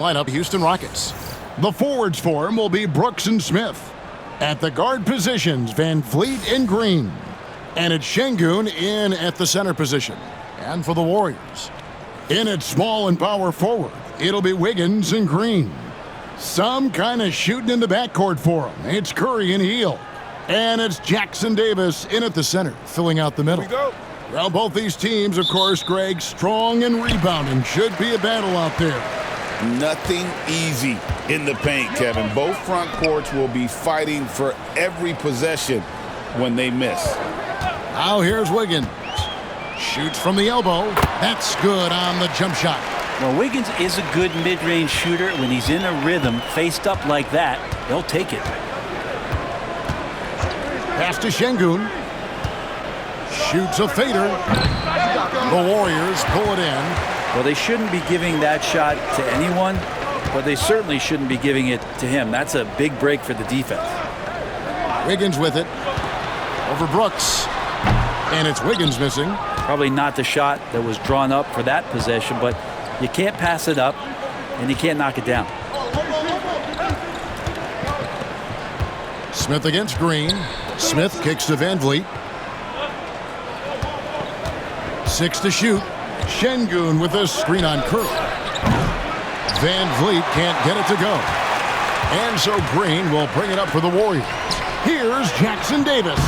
Lineup, Houston Rockets. The forwards for him will be Brooks and Smith. At the guard positions, VanVleet and Green. And it's Şengün in at the center position. And for the Warriors, in at small and power forward, it'll be Wiggins and Green. Some kind of shooting in the backcourt for him. It's Curry and Hield. And it's Jackson Davis in at the center, filling out the middle. Here we go. Well, both these teams, of course, Greg, strong and rebounding. Should be a battle out there. Nothing easy in the paint, Kevin. Both front courts will be fighting for every possession when they miss. Now here's Wiggins. Shoots from the elbow. That's good on the jump shot. Well, Wiggins is a good mid-range shooter. When he's in a rhythm, faced up like that, he'll take it. Pass to Şengün. Shoots a fader. The Warriors pull it in. Well, they shouldn't be giving that shot to anyone, but they certainly shouldn't be giving it to him. That's a big break for the defense. Wiggins with it. Over Brooks. And it's Wiggins missing. Probably not the shot that was drawn up for that possession, but you can't pass it up, and you can't knock it down. Smith against Green. Smith kicks to VanVleet. 6 to shoot. Şengün with a screen on Curry. VanVleet can't get it to go. And so Green will bring it up for the Warriors. Here's Jackson Davis.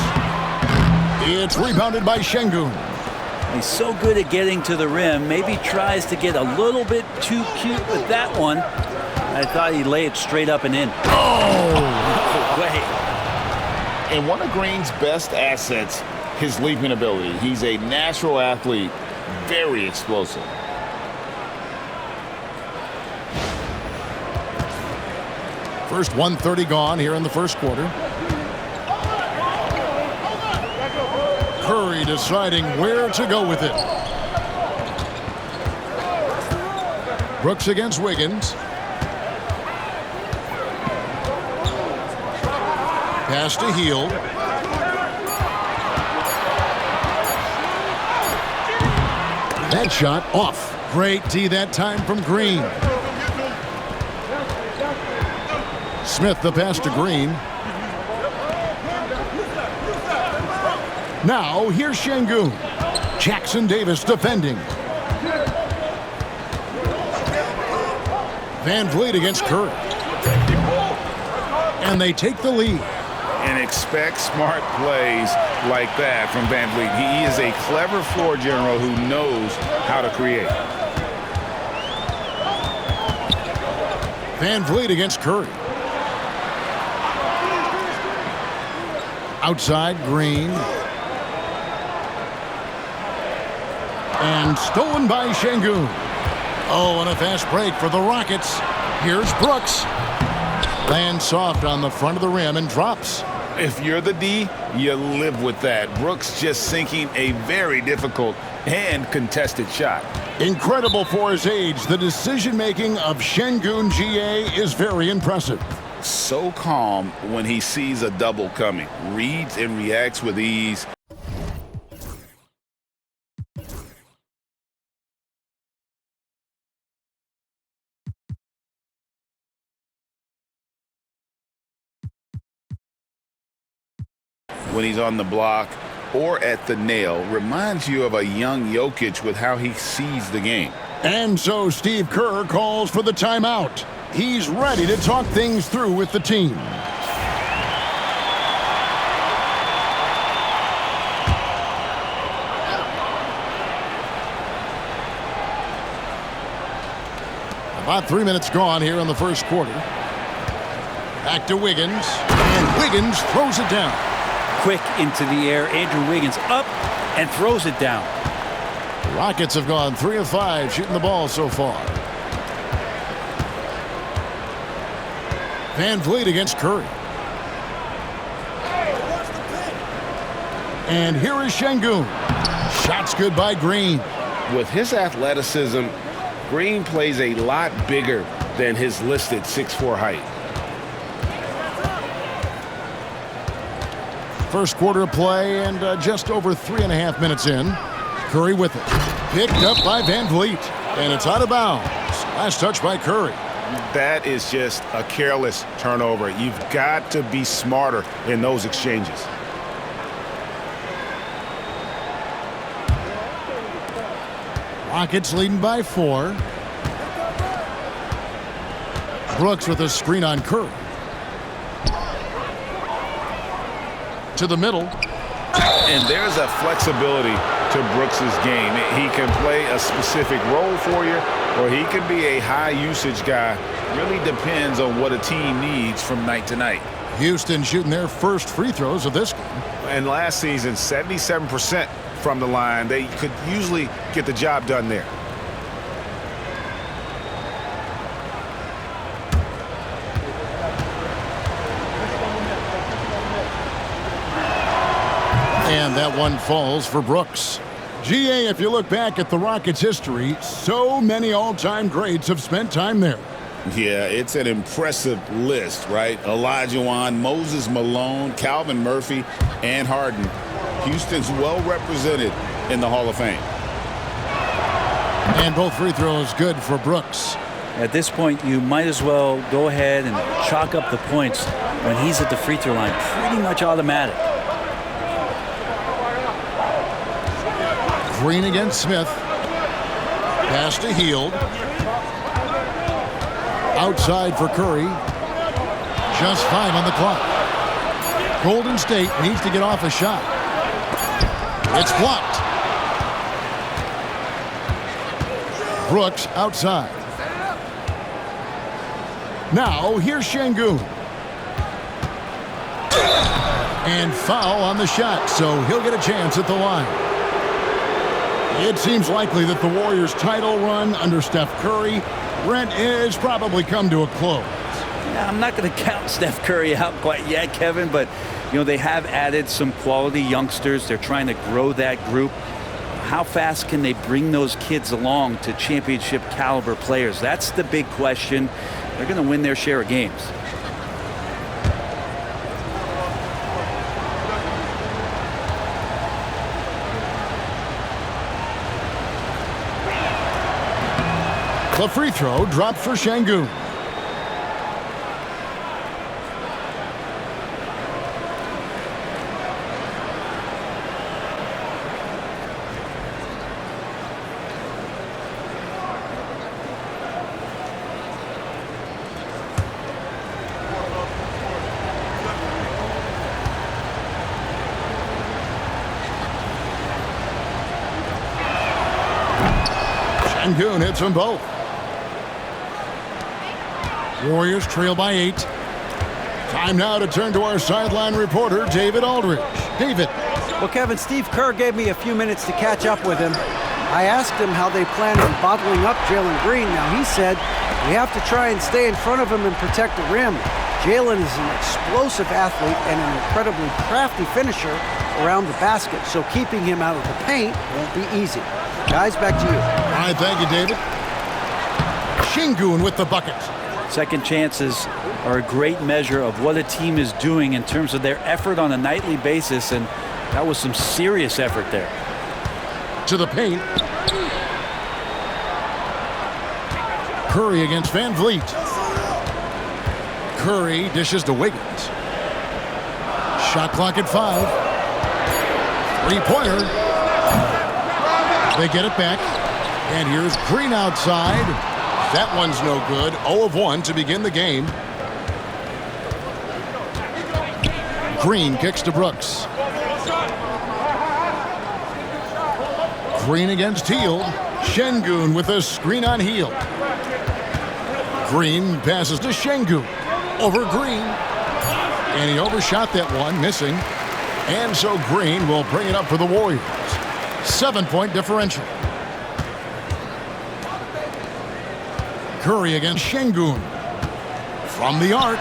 It's rebounded by Şengün. He's so good at getting to the rim. Maybe tries to get a little bit too cute with that one. I thought he'd lay it straight up and in. Oh! No way. And one of Green's best assets, his leaping ability. He's a natural athlete, very explosive. First 1:30 gone here in the first quarter. Curry deciding where to go with it. Brooks against Wiggins. Pass to Hield. That shot off. Great D that time from Green. Smith the pass to Green. Now here's Şengün. Jackson Davis defending. VanVleet against Curry. And they take the lead. And expect smart plays like that from VanVleet. He is a clever floor general who knows how to create. VanVleet against Curry. Outside, Green. And stolen by Şengün. Oh, and a fast break for the Rockets. Here's Brooks. Lands soft on the front of the rim and drops. If you're the D, you live with that. Brooks just sinking a very difficult and contested shot. Incredible for his age. The decision-making of Şengün J.A. is very impressive. So calm when he sees a double coming. Reads and reacts with ease. When he's on the block or at the nail, reminds you of a young Jokic with how he sees the game. And so Steve Kerr calls for the timeout. He's ready to talk things through with the team. About 3 minutes gone here in the first quarter. Back to Wiggins, and Wiggins throws it down. Quick into the air. Andrew Wiggins up and throws it down. The Rockets have gone 3 of 5 shooting the ball so far. VanVleet against Curry. And here is Şengün. Shots good by Green. With his athleticism, Green plays a lot bigger than his listed 6'4" height. First quarter of play and just over 3.5 minutes in. Curry with it. Picked up by VanVleet. And it's out of bounds. Last touch by Curry. That is just a careless turnover. You've got to be smarter in those exchanges. Rockets leading by 4. Brooks with a screen on Curry. To the middle. And there's a flexibility to Brooks's game. He can play a specific role for you, or he can be a high-usage guy. Really depends on what a team needs from night to night. Houston shooting their first free throws of this game. And last season, 77% from the line. They could usually get the job done there. And that one falls for Brooks. GA, if you look back at the Rockets' history, so many all-time greats have spent time there. Yeah, it's an impressive list, right? Olajuwon, Moses Malone, Calvin Murphy, and Harden. Houston's well represented in the Hall of Fame. And both free throws good for Brooks. At this point, you might as well go ahead and chalk up the points when he's at the free throw line. Pretty much automatic. Green against Smith. Pass to Hield. Outside for Curry. Just 5 on the clock. Golden State needs to get off a shot. It's blocked. Brooks outside. Now here's Şengün. And foul on the shot, so he'll get a chance at the line. It seems likely that the Warriors' title run under Steph Curry, Brent, is probably come to a close. Yeah, I'm not going to count Steph Curry out quite yet, Kevin, but you know they have added some quality youngsters. They're trying to grow that group. How fast can they bring those kids along to championship caliber players? That's the big question. They're going to win their share of games. The free throw dropped for Şengün. Şengün hits them both. Warriors trail by 8. Time now to turn to our sideline reporter, David Aldridge. David. Well, Kevin, Steve Kerr gave me a few minutes to catch up with him. I asked him how they plan on bottling up Jalen Green. Now, he said, we have to try and stay in front of him and protect the rim. Jalen is an explosive athlete and an incredibly crafty finisher around the basket, so keeping him out of the paint won't be easy. Guys, back to you. All right, thank you, David. Şengün with the bucket. Second chances are a great measure of what a team is doing in terms of their effort on a nightly basis, and that was some serious effort there. To the paint. Curry against Van Vliet. Curry dishes to Wiggins. Shot clock at 5. Three-pointer. They get it back. And here's Green outside. That one's no good. 0 of 1 to begin the game. Green kicks to Brooks. Green against Hield. Şengün with a screen on Hield. Green passes to Şengün. Over Green. And he overshot that one, missing. And so Green will bring it up for the Warriors. 7-point differential. Curry against Şengün. From the arc.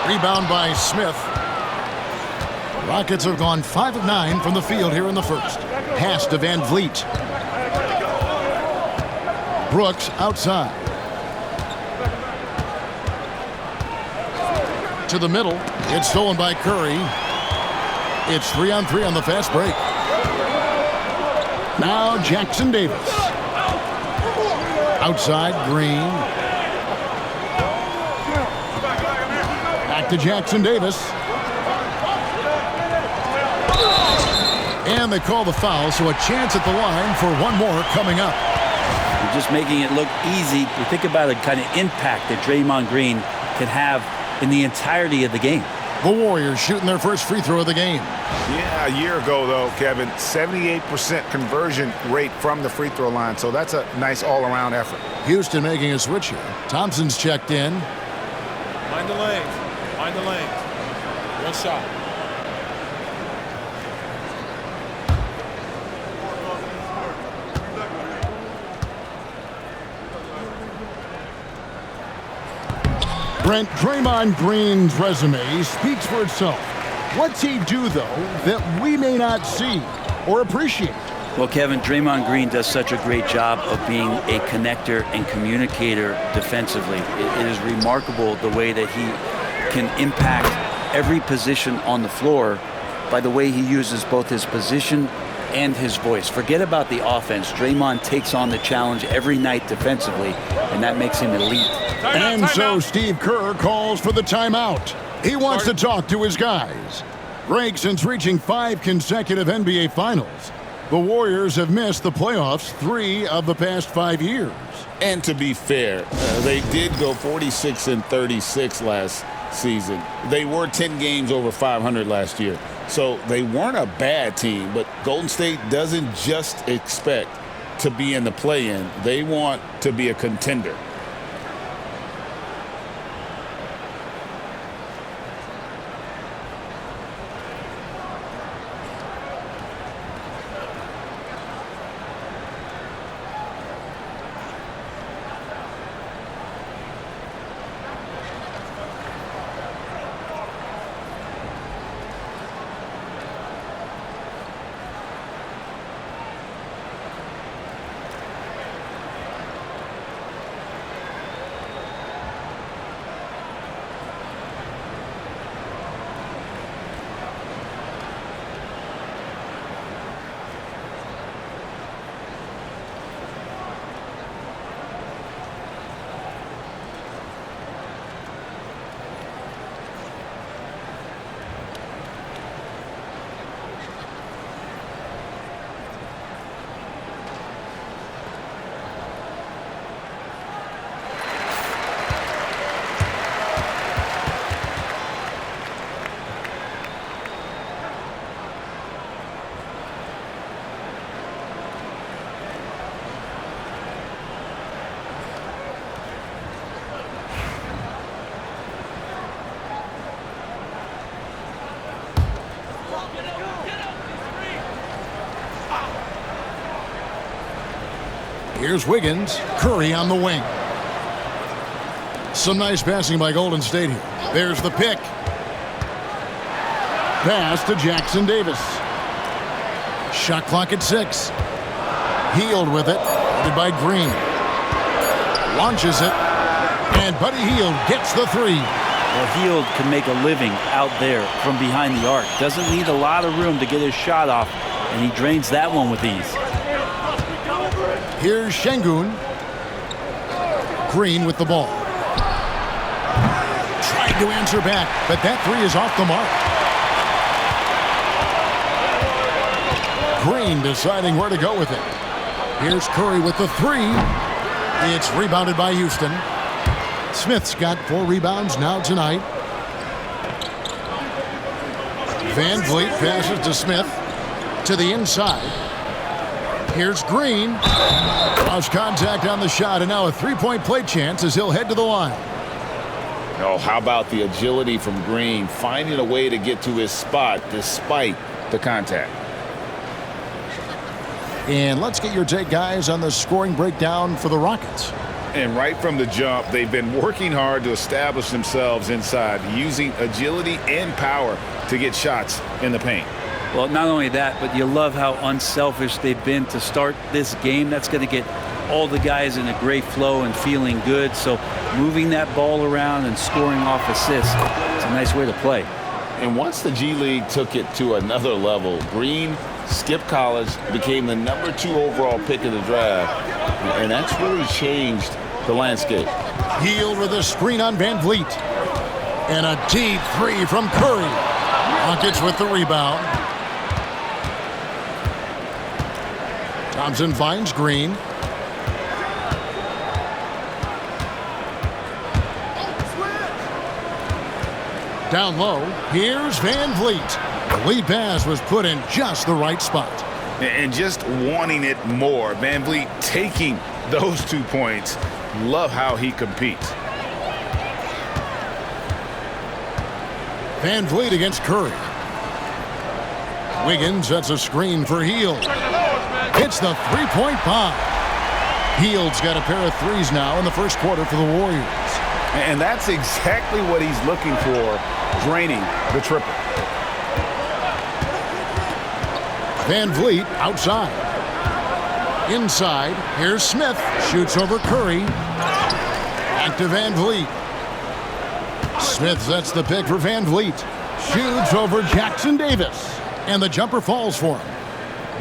Rebound by Smith. Rockets have gone 5 of 9 from the field here in the first. Pass to Van Vliet. Brooks outside. To the middle. It's stolen by Curry. It's 3-on-3 on the fast break. Now Jackson Davis. Outside, Green. Back to Jackson Davis. And they call the foul, so a chance at the line for one more coming up. You're just making it look easy. You think about the kind of impact that Draymond Green can have in the entirety of the game. The Warriors shooting their first free throw of the game. Yeah, a year ago, though, Kevin, 78% conversion rate from the free throw line, so that's a nice all-around effort. Houston making a switch here. Thompson's checked in. Mind the lanes. Mind the lanes. One shot. Brent, Draymond Green's resume speaks for itself. What's he do, though, that we may not see or appreciate? Well, Kevin, Draymond Green does such a great job of being a connector and communicator defensively. It is remarkable the way that he can impact every position on the floor by the way he uses both his position and his voice. Forget about the offense. Draymond takes on the challenge every night defensively, and that makes him elite. And so Steve Kerr calls for the timeout. He wants to talk to his guys. Greg, since reaching 5 consecutive NBA Finals, the Warriors have missed the playoffs 3 of the past 5 years. And to be fair, they did go 46-36 last season. They were 10 games over 500 last year. So they weren't a bad team, but Golden State doesn't just expect to be in the play-in. They want to be a contender. Here's Wiggins. Curry on the wing. Some nice passing by Golden State here. There's the pick. Pass to Jackson Davis. Shot clock at 6. Hield with it. Headed by Green. Launches it. And Buddy Hield gets the 3. Well, Hield can make a living out there from behind the arc. Doesn't need a lot of room to get his shot off, and he drains that one with ease. Here's Şengün. Green with the ball. Tried to answer back, but that 3 is off the mark. Green deciding where to go with it. Here's Curry with the 3. It's rebounded by Houston. Smith's got 4 rebounds now tonight. Van Vliet passes to Smith. To the inside. Here's Green. Lost contact on the shot, and now a 3-point play chance as he'll head to the line. Oh, how about the agility from Green, finding a way to get to his spot despite the contact. And let's get your take, guys, on the scoring breakdown for the Rockets. And right from the jump, they've been working hard to establish themselves inside, using agility and power to get shots in the paint. Well, not only that, but you love how unselfish they've been to start this game. That's going to get all the guys in a great flow and feeling good. So moving that ball around and scoring off assists, it's a nice way to play. And once the G League took it to another level, Green skipped college, became the number 2 overall pick in the draft, and that's really changed the landscape. Hield with a screen on Van Vliet. And a deep three from Curry. Rockets with the rebound. Thompson finds Green. Down low, here's Van Vliet. The lead pass was put in just the right spot. And just wanting it more. Van Vliet taking those 2 points. Love how he competes. Van Vliet against Curry. Wiggins sets a screen for Hield. Hits the three-point bomb. Hield's got a pair of threes now in the first quarter for the Warriors. And that's exactly what he's looking for, draining the triple. Van Vliet outside. Inside, here's Smith. Shoots over Curry. Back to Van Vliet. Smith sets the pick for Van Vliet. Shoots over Jackson Davis. And the jumper falls for him.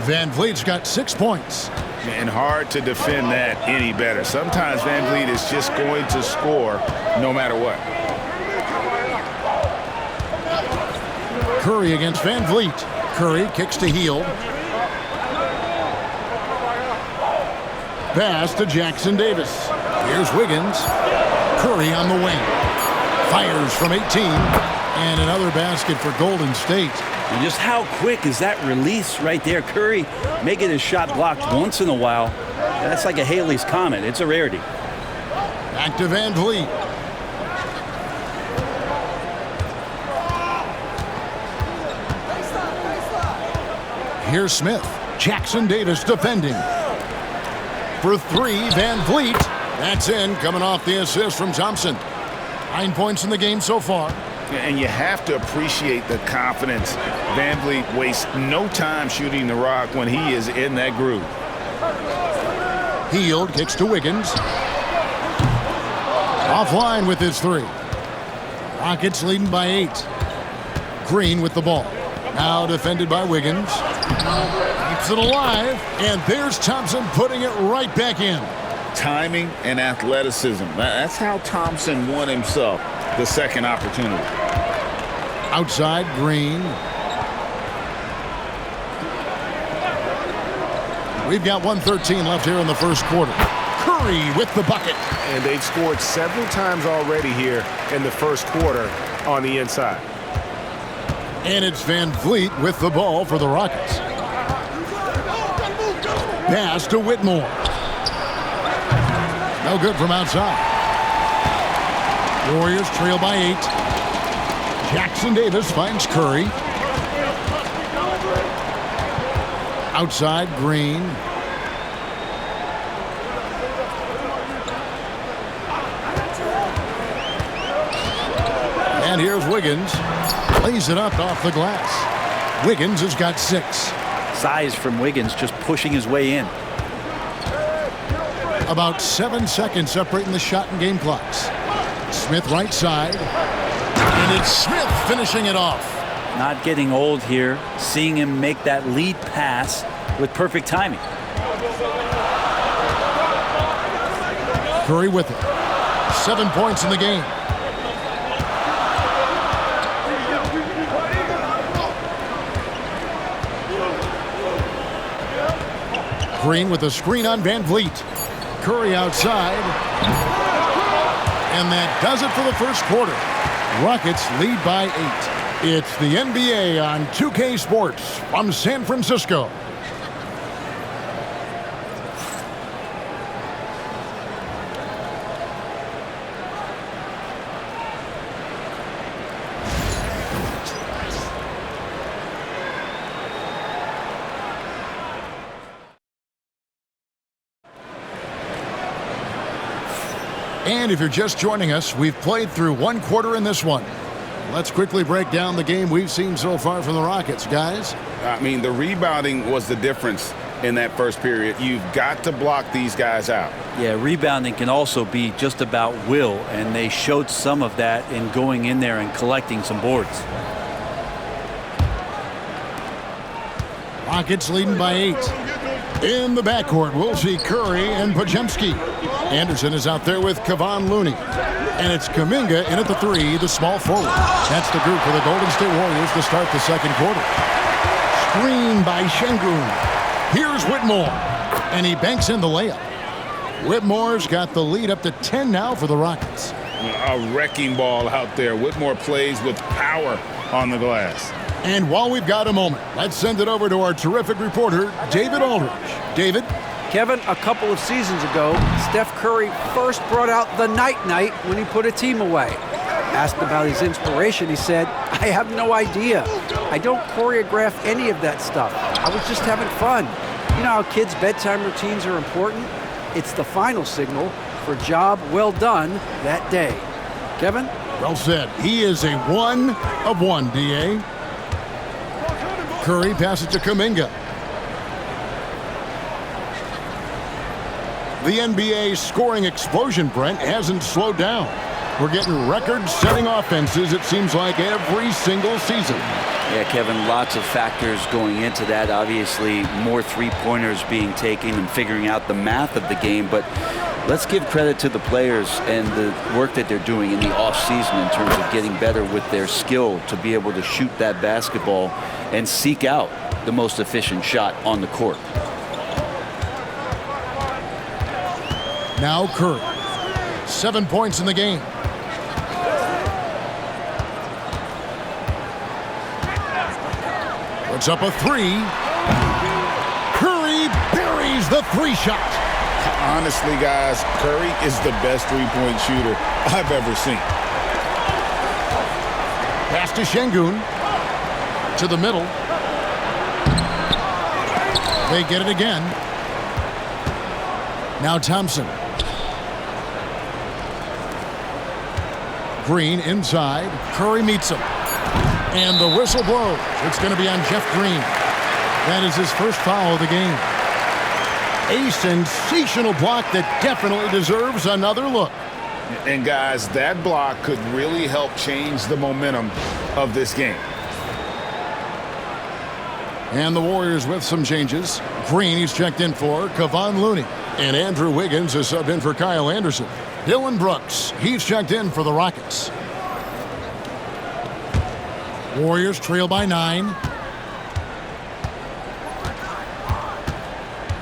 Van Vliet's got 6 points. And hard to defend that any better. Sometimes Van Vliet is just going to score no matter what. Curry against Van Vliet. Curry kicks to Hield. Pass to Jackson Davis. Here's Wiggins. Curry on the wing. Fires from 18. And another basket for Golden State. And just how quick is that release right there? Curry making his shot blocked once in a while. That's like a Halley's Comet. It's a rarity. Back to Van Vliet. Here's Smith. Jackson Davis defending. For three, Van Vliet. That's in, coming off the assist from Thompson. 9 points in the game so far. And you have to appreciate the confidence. Van Vliet wastes no time shooting the rock when he is in that groove. Hield kicks to Wiggins. Offline with his three. Rockets leading by 8. Green with the ball. Now defended by Wiggins. Keeps it alive. And there's Thompson putting it right back in. Timing and athleticism. That's how Thompson won himself the second opportunity. Outside, Green. We've got 1:13 left here in the first quarter. Curry with the bucket. And they've scored several times already here in the first quarter on the inside. And it's Van Vliet with the ball for the Rockets. Pass to Whitmore. No good from outside. Warriors trail by 8. Jackson Davis finds Curry. Outside, Green. And here's Wiggins. Lays it up off the glass. Wiggins has got 6. Size from Wiggins, just pushing his way in. About 7 seconds separating the shot and game clocks. Smith right side. And it's Smith finishing it off. Not getting old here. Seeing him make that lead pass with perfect timing. Curry with it. 7 points in the game. Green with a screen on Van Vliet. Curry outside. And that does it for the first quarter. Rockets lead by 8. It's the NBA on 2K Sports from San Francisco. And if you're just joining us, we've played through 1 quarter in this one. Let's quickly break down the game we've seen so far from the Rockets, guys. I mean, the rebounding was the difference in that first period. You've got to block these guys out. Yeah, rebounding can also be just about will, and they showed some of that in going in there and collecting some boards. Rockets leading by 8. In the backcourt, we'll see Curry and Podziemski. Anderson is out there with Kevon Looney. And it's Kuminga in at the 3, the small forward. That's the group for the Golden State Warriors to start the second quarter. Screen by Şengün. Here's Whitmore. And he banks in the layup. Whitmore's got the lead up to 10 now for the Rockets. A wrecking ball out there. Whitmore plays with power on the glass. And while we've got a moment, let's send it over to our terrific reporter, David Aldridge. David? Kevin, a couple of seasons ago, Steph Curry first brought out the night-night when he put a team away. Asked about his inspiration, he said, "I have no idea. I don't choreograph any of that stuff. I was just having fun." You know how kids' bedtime routines are important? It's the final signal for job well done that day. Kevin? Well said. He is a 1 of 1, D.A. Curry passes to Kuminga. The NBA scoring explosion, Brent, hasn't slowed down. We're getting record-setting offenses, it seems like, every single season. Yeah, Kevin, lots of factors going into that. Obviously, more three-pointers being taken and figuring out the math of the game. But let's give credit to the players and the work that they're doing in the offseason in terms of getting better with their skill to be able to shoot that basketball and seek out the most efficient shot on the court. Now Curry. 7 points in the game. Puts up a 3. Curry buries the 3 shot. Honestly, guys, Curry is the best three-point shooter I've ever seen. Pass to Şengün. To the middle. They get it again. Now Thompson. Green inside. Curry meets him. And the whistle blows. It's going to be on Jeff Green. That is his first foul of the game. A sensational block that definitely deserves another look. And guys, that block could really help change the momentum of this game. And the Warriors with some changes. Green, he's checked in for Kevon Looney. And Andrew Wiggins is subbed in for Kyle Anderson. Dillon Brooks, he's checked in for the Rockets. Warriors trail by 9.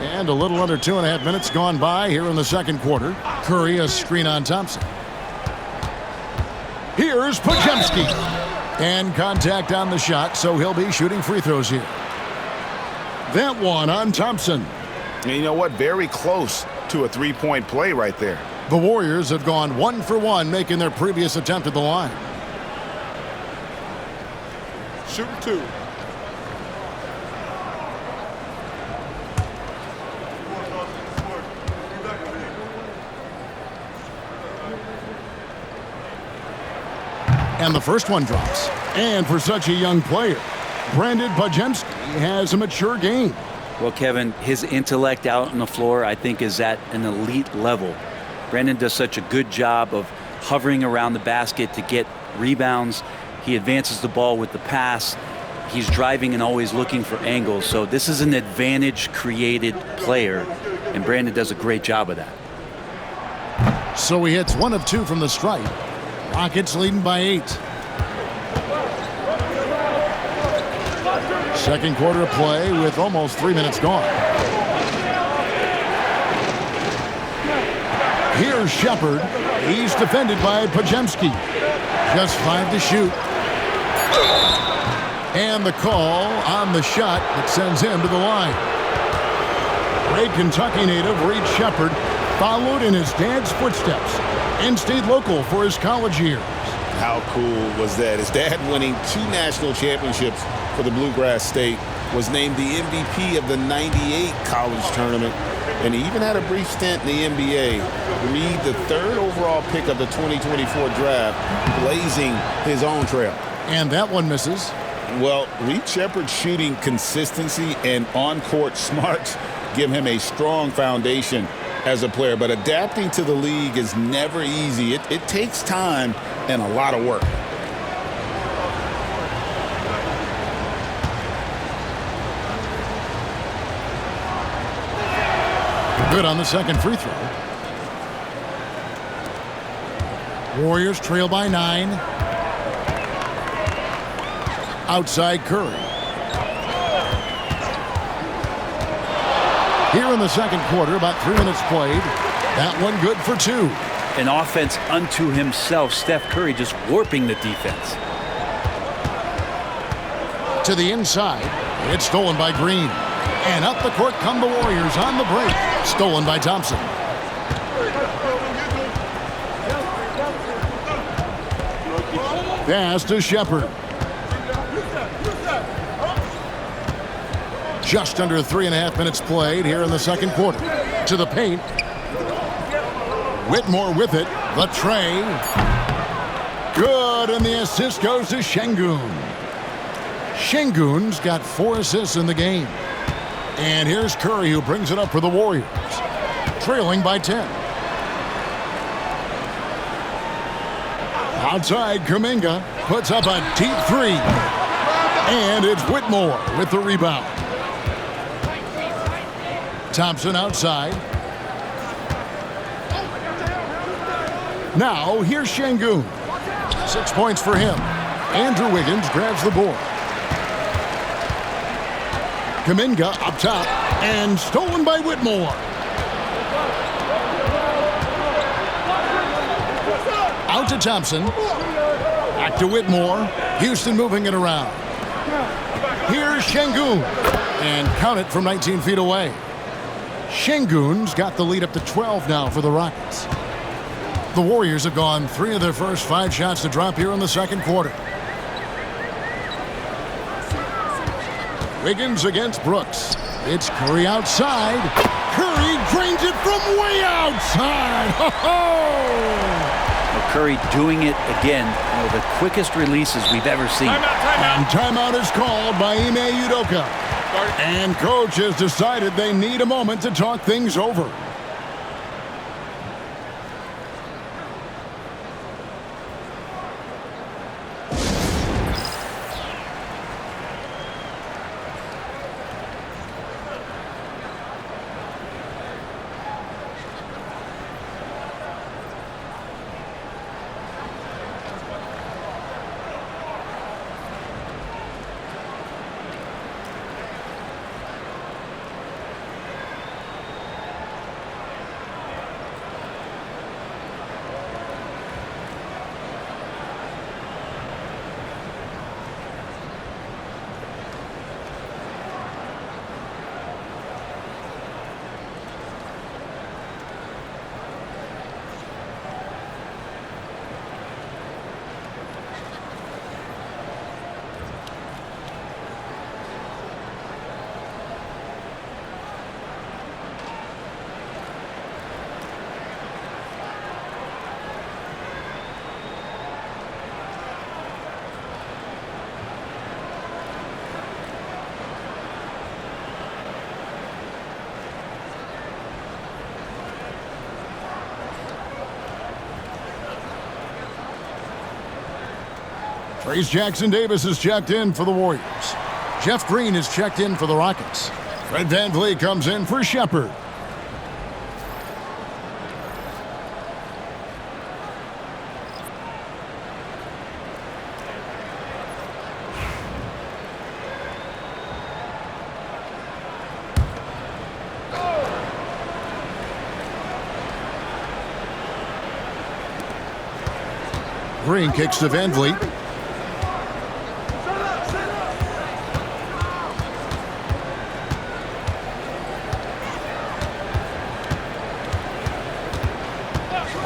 And a little under 2.5 minutes gone by here in the second quarter. Curry, a screen on Thompson. Here's Podziemski. And contact on the shot, so he'll be shooting free throws here. That one on Thompson. And you know what? Very close to a three-point play right there. The Warriors have gone 1 for 1, making their previous attempt at the line. Shooting 2. And the first one drops. And for such a young player, Brandon Podziemski has a mature game. Well, Kevin, his intellect out on the floor, I think, is at an elite level. Brandon does such a good job of hovering around the basket to get rebounds. He advances the ball with the pass. He's driving and always looking for angles. So this is an advantage-created player, and Brandon does a great job of that. So he hits 1 of 2 from the stripe. Rockets leading by 8. Second quarter of play with almost 3 minutes gone. Here's Shepherd. He's defended by Podziemski. Just 5 to shoot. And the call on the shot that sends him to the line. Great Kentucky native Reed Shepherd followed in his dad's footsteps and stayed local for his college years. How cool was that? His dad, winning 2 national championships for the Bluegrass State, was named the MVP of the '98 college tournament, and he even had a brief stint in the NBA. Reed, the 3rd overall pick of the 2024 draft, blazing his own trail. And that one misses. Well, Reed Shepherd's shooting consistency and on-court smarts give him a strong foundation as a player, but adapting to the league is never easy. It takes time and a lot of work. Good on the second free throw. Warriors trail by 9. Outside Curry. Here in the second quarter, about 3 minutes played. That one good for 2. An offense unto himself. Steph Curry just warping the defense. To the inside. It's stolen by Green. And up the court come the Warriors on the break. Stolen by Thompson. Pass to Shepherd. Just under 3.5 minutes played here in the second quarter. To the paint. Whitmore with it. The tray. Good, and the assist goes to Şengün. Şengün's got 4 assists in the game. And here's Curry, who brings it up for the Warriors. Trailing by 10. Outside, Kuminga puts up a deep 3. And it's Whitmore with the rebound. Thompson outside. Now, here's Şengün. 6 points for him. Andrew Wiggins grabs the board. Kuminga up top, and stolen by Whitmore. Out to Thompson. Back to Whitmore. Houston moving it around. Here's Şengün. And count it from 19 feet away. Şengün's got the lead up to 12 now for the Rockets. The Warriors have gone 3 of their first 5 shots to drop here in the second quarter. Wiggins against Brooks. It's Curry outside. Curry drains it from way outside. Well, Curry doing it again. One of the quickest releases we've ever seen. And timeout is called by Ime Udoka. And coach has decided they need a moment to talk things over. Trayce Jackson-Davis is checked in for the Warriors. Jeff Green is checked in for the Rockets. Fred VanVleet comes in for Shepherd. Green kicks to VanVleet.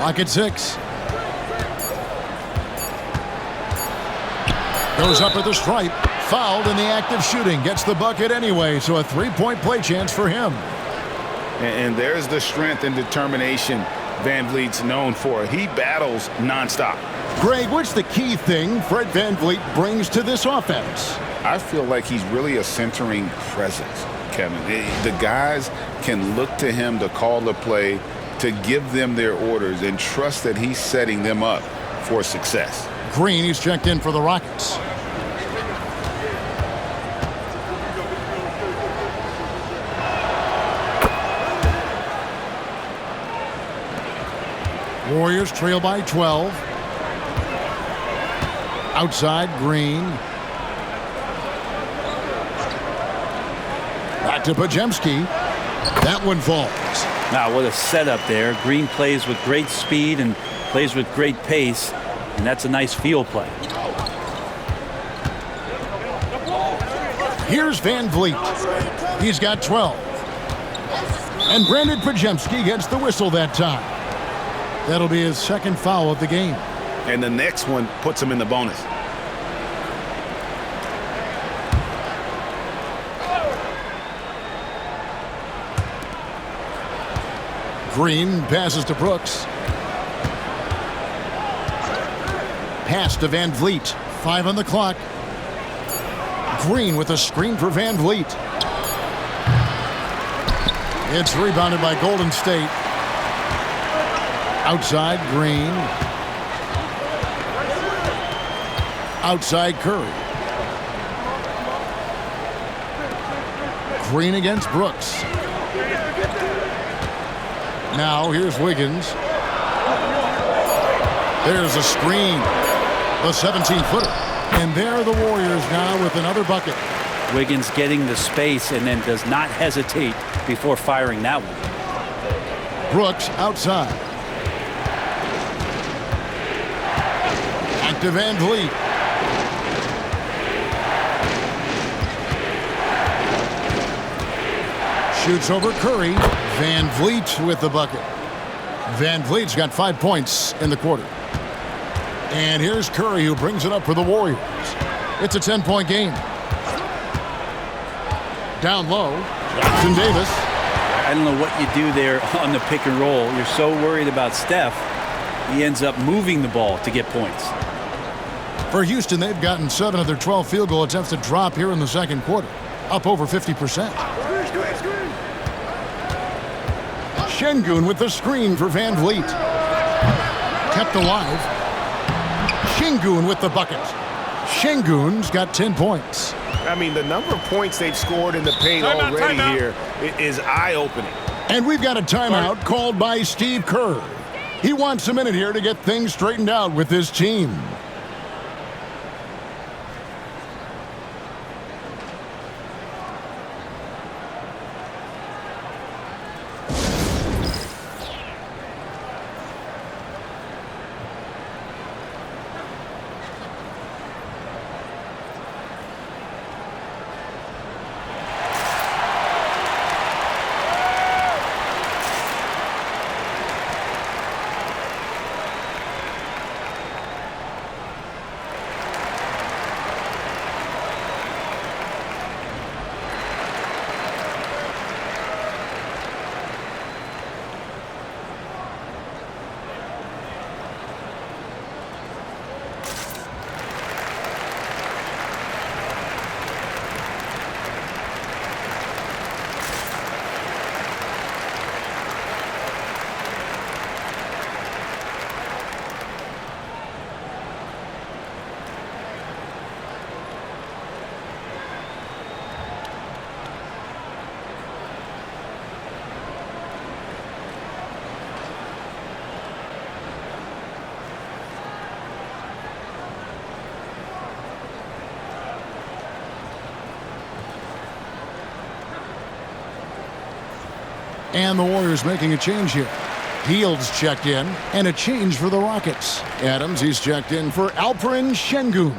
Clock at 6. Goes up at the stripe. Fouled in the act of shooting. Gets the bucket anyway, so a 3-point play chance for him. And there's the strength and determination VanVleet's known for. He battles nonstop. Greg, what's the key thing Fred VanVleet brings to this offense? I feel like he's really a centering presence, Kevin. The guys can look to him to call the play, to give them their orders, and trust that he's setting them up for success. Green, he's checked in for the Rockets. Warriors trail by 12. Outside, Green. Back to 𝗵𝗆𝗀𝗀𝘀. That one falls. Now, what a setup there. Green plays with great speed and plays with great pace, and that's a nice field play. Here's VanVleet. He's got 12. And Brandon 𝗵𝗆𝗀𝗀𝘀 gets the whistle that time. That'll be his second foul of the game. And the next one puts him in the bonus. Green passes to Brooks. Pass to VanVleet. 5 on the clock. Green with a screen for VanVleet. It's rebounded by Golden State. Outside, Green. Outside, Curry. Green against Brooks. Now, here's Wiggins. There's a screen. The 17-footer. And there are the Warriors now with another bucket. Wiggins getting the space and then does not hesitate before firing that one. Brooks outside. Back to VanVleet. Shoots over Curry. VanVleet with the bucket. VanVleet's got 5 points in the quarter. And here's Curry, who brings it up for the Warriors. It's a 10-point game. Down low, Jackson Davis. I don't know what you do there on the pick and roll. You're so worried about Steph, he ends up moving the ball to get points. For Houston, they've gotten 7 of their 12 field goal attempts to drop here in the second quarter, up over 50%. Şengün with the screen for VanVleet. Kept alive. Şengün with the bucket. Şengün's got 10 points. I mean, the number of points they've scored in the paint already here is eye-opening. And we've got a timeout called by Steve Kerr. He wants a minute here to get things straightened out with his team. And the Warriors making a change here. Hield's checked in, and a change for the Rockets. Adams, he's checked in for Alperen Şengün.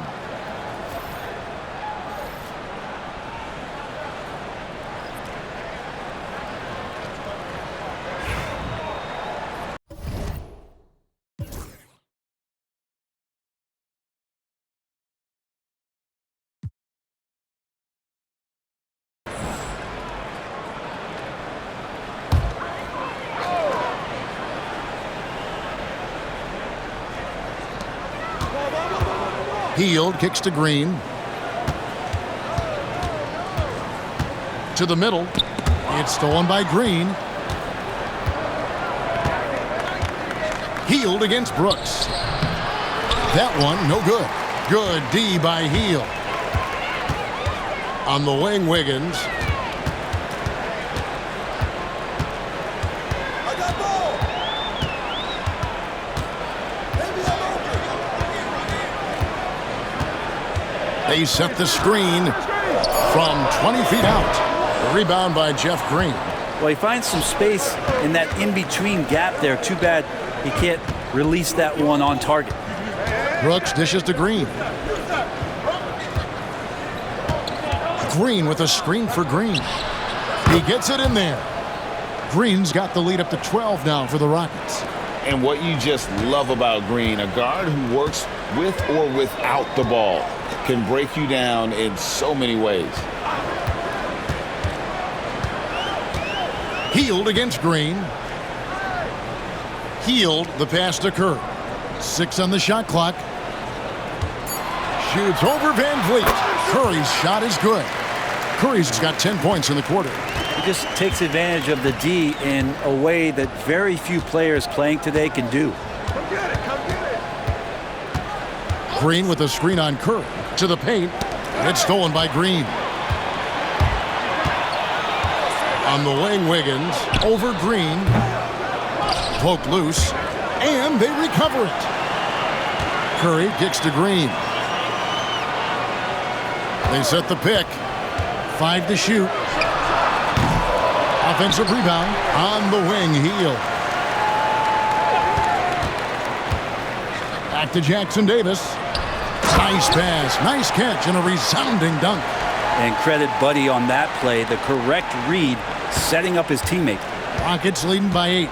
Hield kicks to Green. To the middle. It's stolen by Green. Hield against Brooks. That one, no good. Good D by Hield. On the wing, Wiggins. They set the screen from 20 feet out. Rebound by Jeff Green. Well, he finds some space in that in-between gap there. Too bad he can't release that one on target. Brooks dishes to Green. Green with a screen for Green. He gets it in there. Green's got the lead up to 12 now for the Rockets. And what you just love about Green, a guard who works with or without the ball, can break you down in so many ways. Hield against Green. Hield the pass to Curry. 6 on the shot clock. Shoots over Van Vliet. Curry's shot is good. Curry's got 10 points in the quarter. He just takes advantage of the D in a way that very few players playing today can do. Green with a screen on Curry. To the paint. It's stolen by Green. On the wing, Wiggins. Over Green. Poked loose. And they recover it. Curry kicks to Green. They set the pick. 5 to shoot. Offensive rebound on the wing. Hield. Back to Jackson Davis. Nice pass, nice catch, and a resounding dunk. And credit Buddy on that play. The correct read, setting up his teammate. Rockets leading by 8.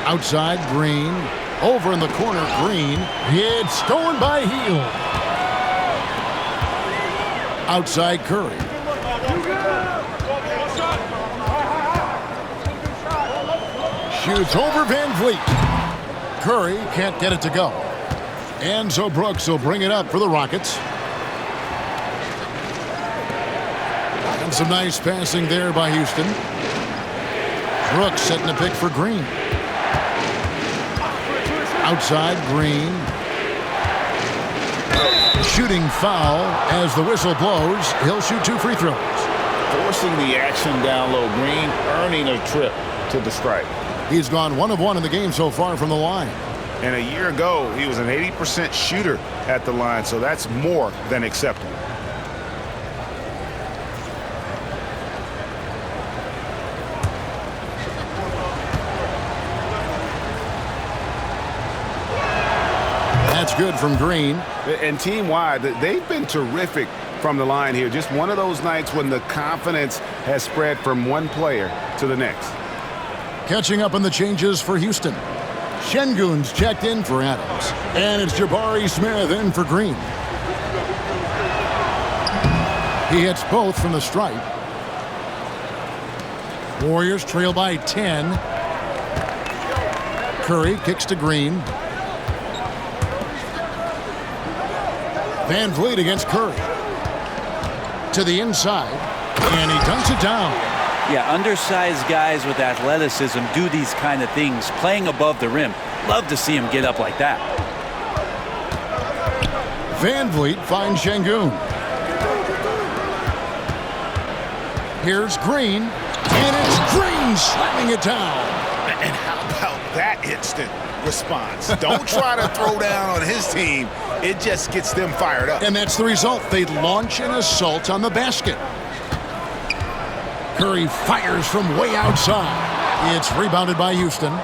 Outside, Green. Over in the corner, Green. It's stolen by Hield. Outside, Curry. Shoots over Van Vliet. Curry can't get it to go. And so Brooks will bring it up for the Rockets. And some nice passing there by Houston. Brooks setting a pick for Green. Outside, Green. Shooting foul as the whistle blows. He'll shoot 2 free throws. Forcing the action down low. Green earning a trip to the stripe. He's gone 1 of 1 in the game so far from the line. And a year ago, he was an 80% shooter at the line, so that's more than acceptable. That's good from Green. And team-wide, they've been terrific from the line here. Just one of those nights when the confidence has spread from one player to the next. Catching up on the changes for Houston. Şengün's checked in for Adams. And it's Jabari Smith in for Green. He hits both from the stripe. Warriors trail by 10. Curry kicks to Green. Van Vliet against Curry. To the inside. And he dunks it down. Yeah, undersized guys with athleticism do these kind of things, playing above the rim. Love to see him get up like that. Van Vliet finds Şengün. Here's Green, and it's Green slamming it down. And how about that instant response? Don't try to throw down on his team. It just gets them fired up. And that's the result. They launch an assault on the basket. Curry fires from way outside. It's rebounded by Houston.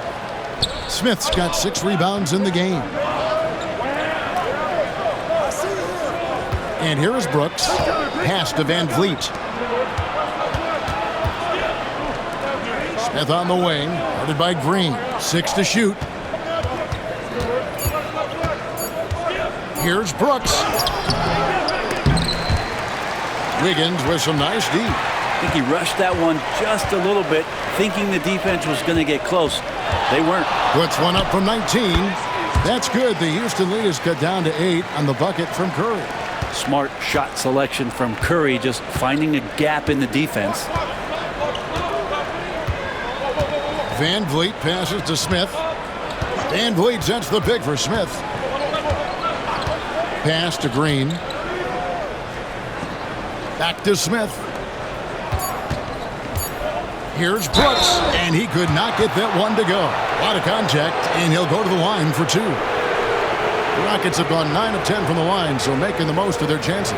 Smith's got 6 rebounds in the game. And here is Brooks. Pass to Van Vliet. Smith on the wing. Guarded by Green. 6 to shoot. Here's Brooks. Wiggins with some nice D. I think he rushed that one just a little bit, thinking the defense was going to get close. They weren't. Puts one up from 19. That's good. The Houston lead is cut down to 8 on the bucket from Curry. Smart shot selection from Curry, just finding a gap in the defense. Van Vliet passes to Smith. Van Vliet sets the pick for Smith. Pass to Green. Back to Smith. Here's Brooks, and he could not get that one to go. A lot of contact, and he'll go to the line for 2. The Rockets have gone 9 of 10 from the line, so making the most of their chances.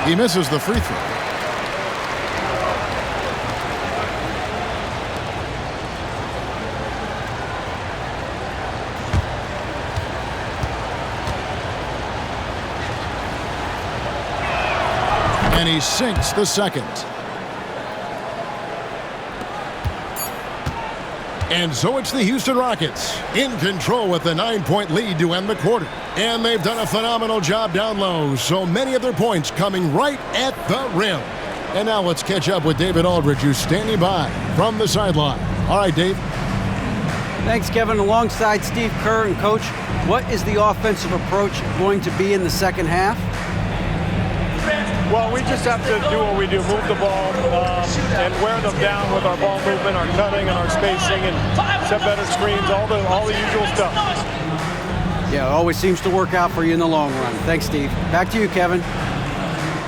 He misses the free throw. And he sinks the second. And so it's the Houston Rockets in control with the 9-point lead to end the quarter. And they've done a phenomenal job down low, so many of their points coming right at the rim. And now let's catch up with David Aldridge, who's standing by from the sideline. All right, Dave. Thanks, Kevin. Alongside Steve Kerr and Coach, what is the offensive approach going to be in the second half? Well, we just have to do what we do, move the ball and wear them down with our ball movement, our cutting, and our spacing, and set better screens, all the usual stuff. Yeah, it always seems to work out for you in the long run. Thanks, Steve. Back to you, Kevin.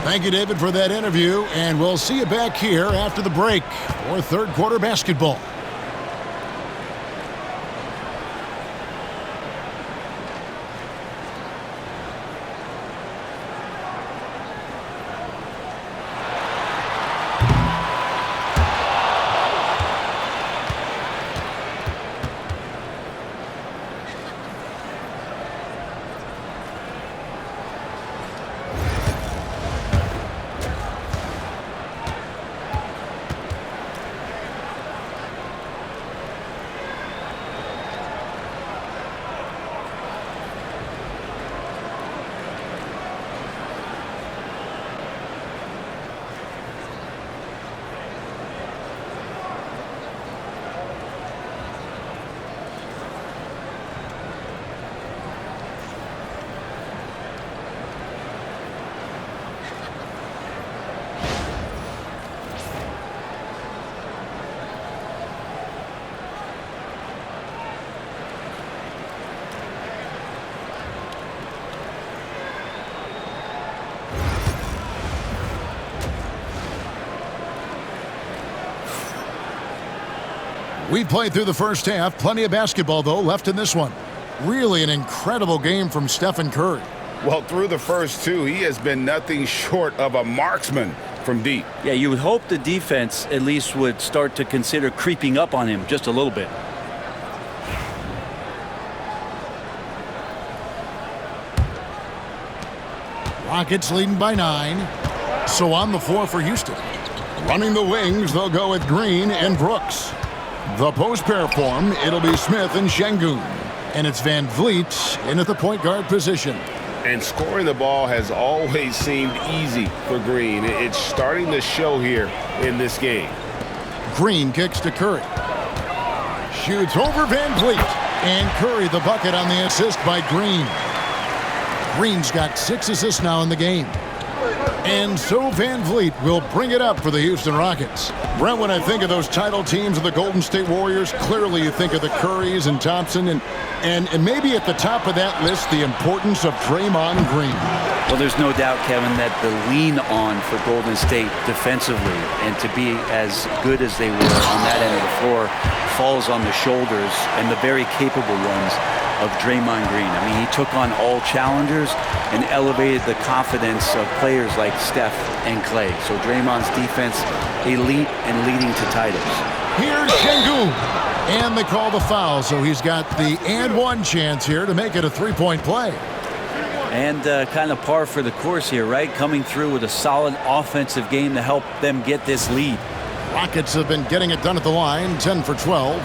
Thank you, David, for that interview, and we'll see you back here after the break for third quarter basketball. We played through the first half. Plenty of basketball, though, left in this one. Really an incredible game from Stephen Curry. Well, through the first two, he has been nothing short of a marksman from deep. Yeah, you would hope the defense at least would start to consider creeping up on him just a little bit. Rockets leading by 9. So on the floor for Houston. Running the wings, they'll go with Green and Brooks. The post pair form, it'll be Smith and Şengün. And it's Van Vliet in at the point guard position. And scoring the ball has always seemed easy for Green. It's starting to show here in this game. Green kicks to Curry. Shoots over Van Vliet. And Curry the bucket on the assist by Green. Green's got 6 assists now in the game. And so Van Vliet will bring it up for the Houston Rockets. Brent, when I think of those title teams of the Golden State Warriors, clearly you think of the Currys and Thompson, and maybe at the top of that list, the importance of Draymond Green. Well, there's no doubt, Kevin, that the lean on for Golden State defensively and to be as good as they were on that end of the floor falls on the shoulders and the very capable ones of Draymond Green. I mean, he took on all challengers and elevated the confidence of players like Steph and Clay. So Draymond's defense, elite and leading to titles. Here's Şengün. And they call the foul, so he's got the and one chance here to make it a three-point play. And kind of par for the course here, right? Coming through with a solid offensive game to help them get this lead. Rockets have been getting it done at the line, 10 for 12.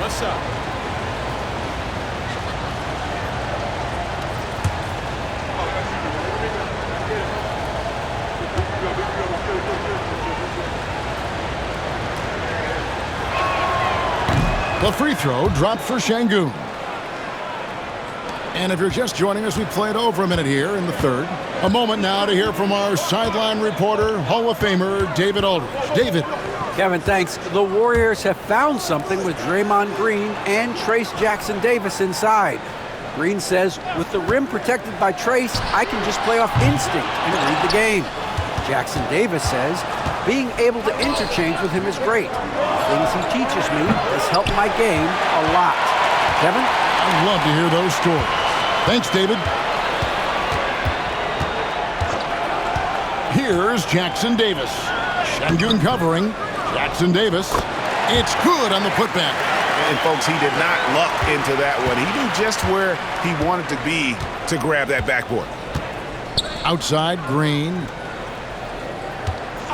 What's up? The free throw dropped for Şengün. And if you're just joining us, we played over a minute here in the third. A moment now to hear from our sideline reporter, Hall of Famer David Aldridge. David. Kevin, thanks. The Warriors have found something with Draymond Green and Trayce Jackson-Davis inside. Green says, with the rim protected by Trayce, I can just play off instinct and read the game. Jackson-Davis says, being able to interchange with him is great. The things he teaches me has helped my game a lot. Kevin? I'd love to hear those stories. Thanks, David. Here's Jackson-Davis. Şengün covering. Jackson-Davis. It's good on the putback. And, folks, he did not luck into that one. He knew just where he wanted to be to grab that backboard. Outside, Green.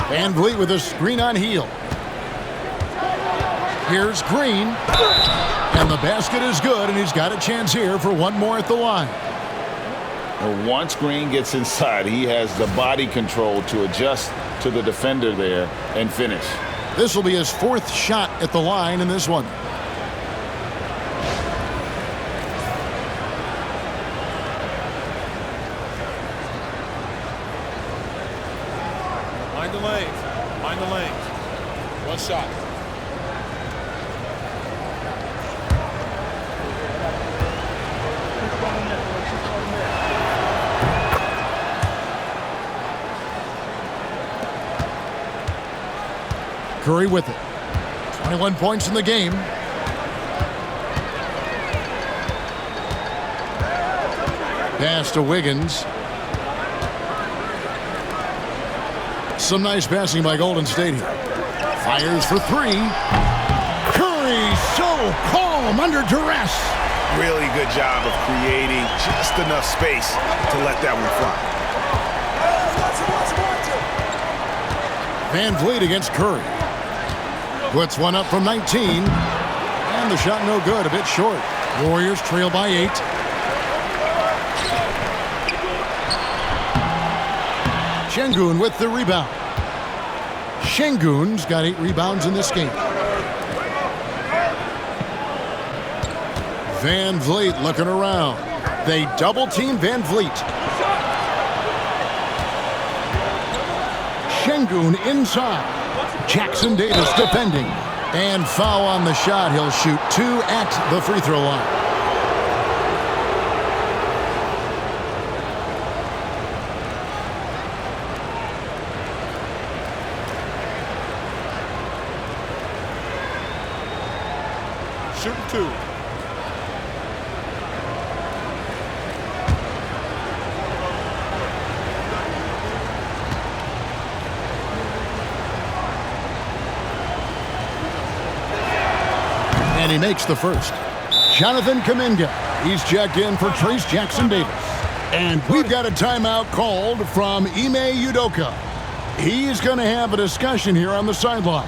VanVleet with a screen on Hield. Here's Green. And the basket is good, and he's got a chance here for one more at the line. Well, once Green gets inside, he has the body control to adjust to the defender there and finish. This will be his fourth shot at the line in this one. Mind the lanes. Mind the lanes. One shot. Curry with it. 21 points in the game. Pass to Wiggins. Some nice passing by Golden State here. Fires for three. Curry so calm under duress. Really good job of creating just enough space to let that one fly. VanVleet against Curry. Puts one up from 19. And the shot no good, a bit short. Warriors trail by 8. Şengün with the rebound. Şengün's got 8 rebounds in this game. VanVleet looking around. They double-team VanVleet. Şengün inside. Jackson-Davis defending. And foul on the shot. He'll shoot 2 at the free throw line. Shooting 2. And he makes the first. Jonathan Kuminga. He's checked in for Trayce Jackson-Davis. And we've got a timeout called from Ime Udoka. He's going to have a discussion here on the sideline.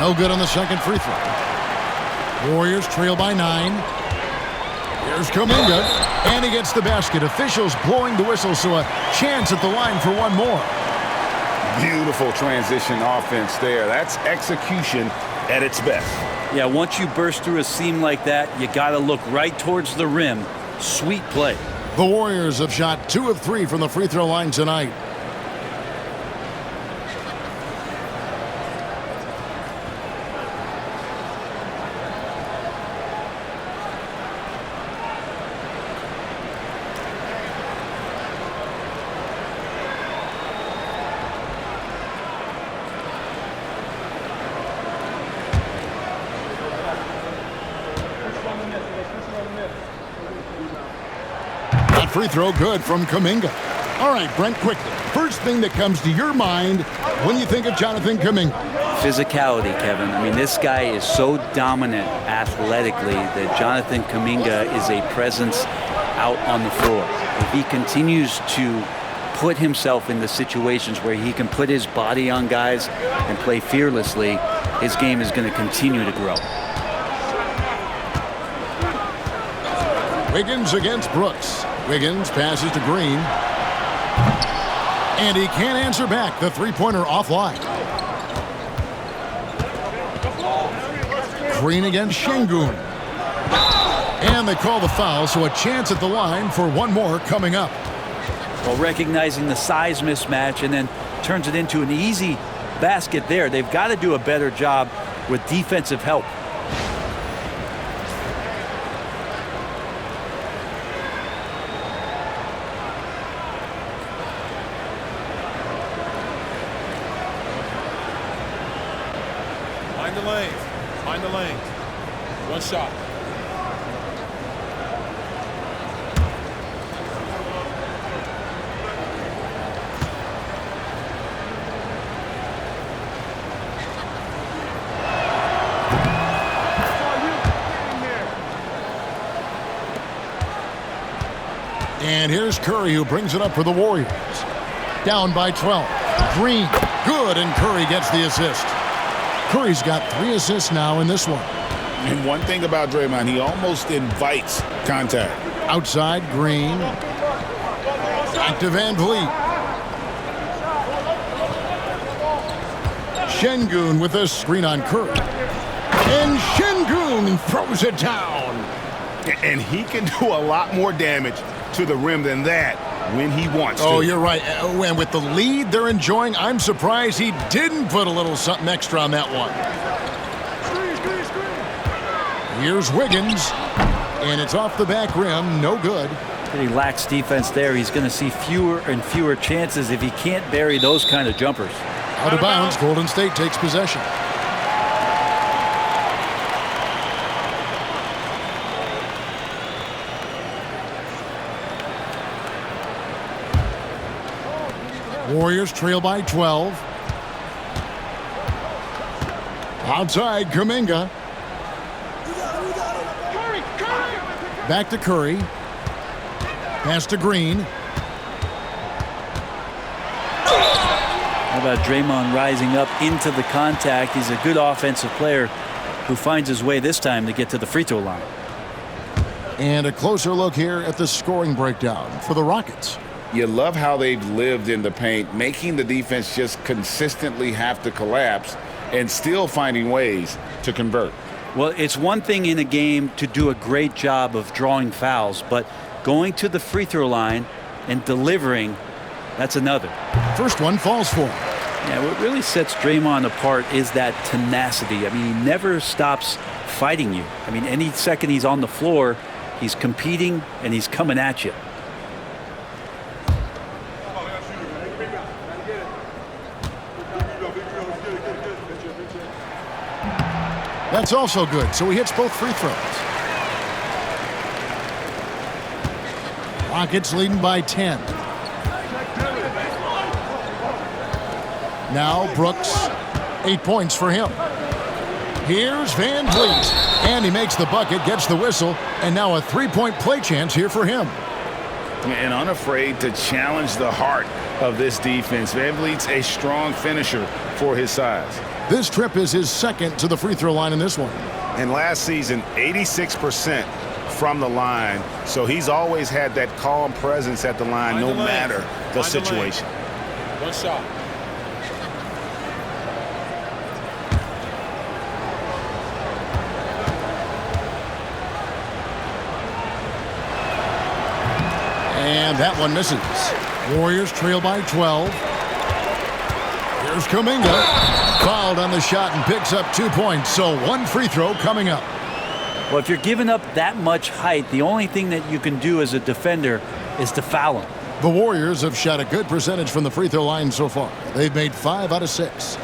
No good on the second free throw. Warriors trail by 9. Here's Kuminga, and he gets the basket. Officials blowing the whistle, so a chance at the line for one more. Beautiful transition offense there. That's execution at its best. Yeah, once you burst through a seam like that, you got to look right towards the rim. Sweet play. The Warriors have shot 2 of 3 from the free throw line tonight. Free throw good from Kuminga. All right, Brent, quickly. First thing that comes to your mind when you think of Jonathan Kuminga. Physicality, Kevin. I mean, this guy is so dominant athletically that Jonathan Kuminga is a presence out on the floor. If he continues to put himself in the situations where he can put his body on guys and play fearlessly, his game is going to continue to grow. Wiggins against Brooks. Wiggins passes to Green. And he can't answer back. The three-pointer offline. Green against Şengün. And they call the foul, so a chance at the line for one more coming up. Well, recognizing the size mismatch and then turns it into an easy basket there. They've got to do a better job with defensive help. Find the lane. One shot. And here's Curry, who brings it up for the Warriors. Down by 12. Green, good, and Curry gets the assist. Curry's got 3 assists now in this one. And one thing about Draymond, he almost invites contact. Outside, Green. Back to Van Vliet. Şengün with a screen on Curry. And Şengün throws it down. And he can do a lot more damage to the rim than that when he wants to. Oh, you're right. And with the lead they're enjoying, I'm surprised he didn't put a little something extra on that one. Here's Wiggins, and it's off the back rim. No good. Pretty lax defense there. He's going to see fewer and fewer chances if he can't bury those kind of jumpers. Out of bounds, Golden State takes possession. Warriors trail by 12. Outside, Kuminga. Back to Curry. Pass to Green. How about Draymond rising up into the contact? He's a good offensive player who finds his way this time to get to the free throw line. And a closer look here at the scoring breakdown for the Rockets. You love how they've lived in the paint, making the defense just consistently have to collapse and still finding ways to convert. Well, it's one thing in a game to do a great job of drawing fouls, but going to the free throw line and delivering, that's another. First one falls for him. Yeah, what really sets Draymond apart is that tenacity. I mean, he never stops fighting you. I mean, any second he's on the floor, he's competing and he's coming at you. That's also good, so he hits both free throws. Rockets leading by 10. Now Brooks, 8 points for him. Here's Van Vliet, and he makes the bucket, gets the whistle, and now a three-point play chance here for him. And unafraid to challenge the heart of this defense. Van Vliet's a strong finisher for his size. This trip is his second to the free throw line in this one. And last season, 86% from the line. So he's always had that calm presence at the line, no matter the situation. One shot. And that one misses. Warriors trail by 12. Here's Kuminga. Fouled on the shot and picks up 2 points. So one free throw coming up. Well, if you're giving up that much height, the only thing that you can do as a defender is to foul him. The Warriors have shot a good percentage from the free throw line so far. They've made 5 out of 6.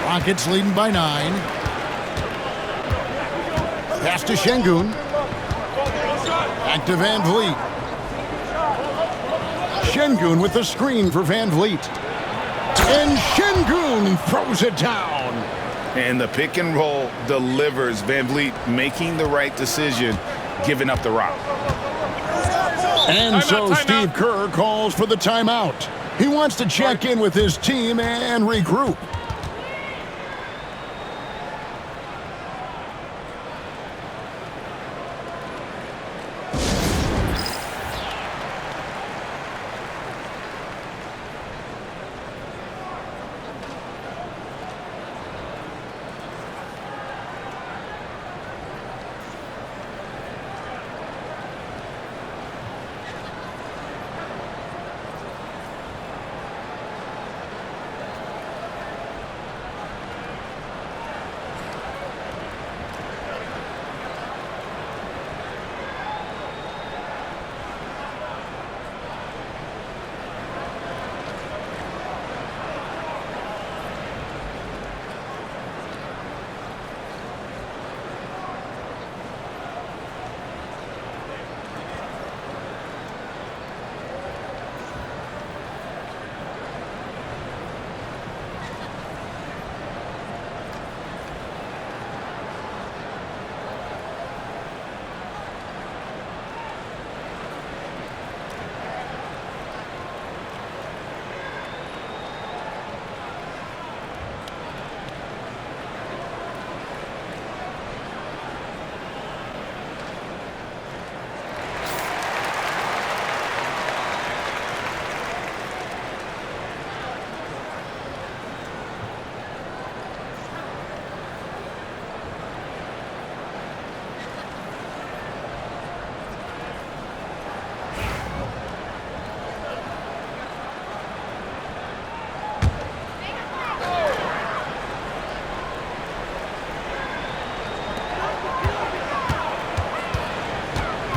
Rockets leading by 9. Pass to Şengün. Back to VanVleet. Şengün with the screen for VanVleet. And Şengün throws it down. And the pick and roll delivers. VanVleet making the right decision, giving up the rock. And so Steve Kerr calls for the timeout. He wants to check in with his team and regroup.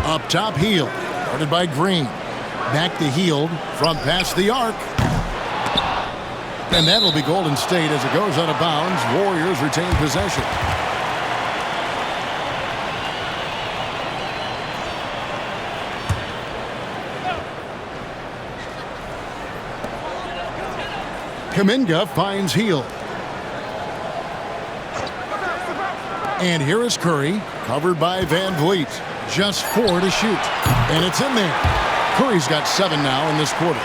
Up top, Hield. Guarded by Green. Back to Hield from past the arc. And that'll be Golden State as it goes out of bounds. Warriors retain possession. Kuminga finds Hield. And here is Curry, covered by VanVleet. Just 4 to shoot. And it's in there. Curry's got 7 now in this quarter.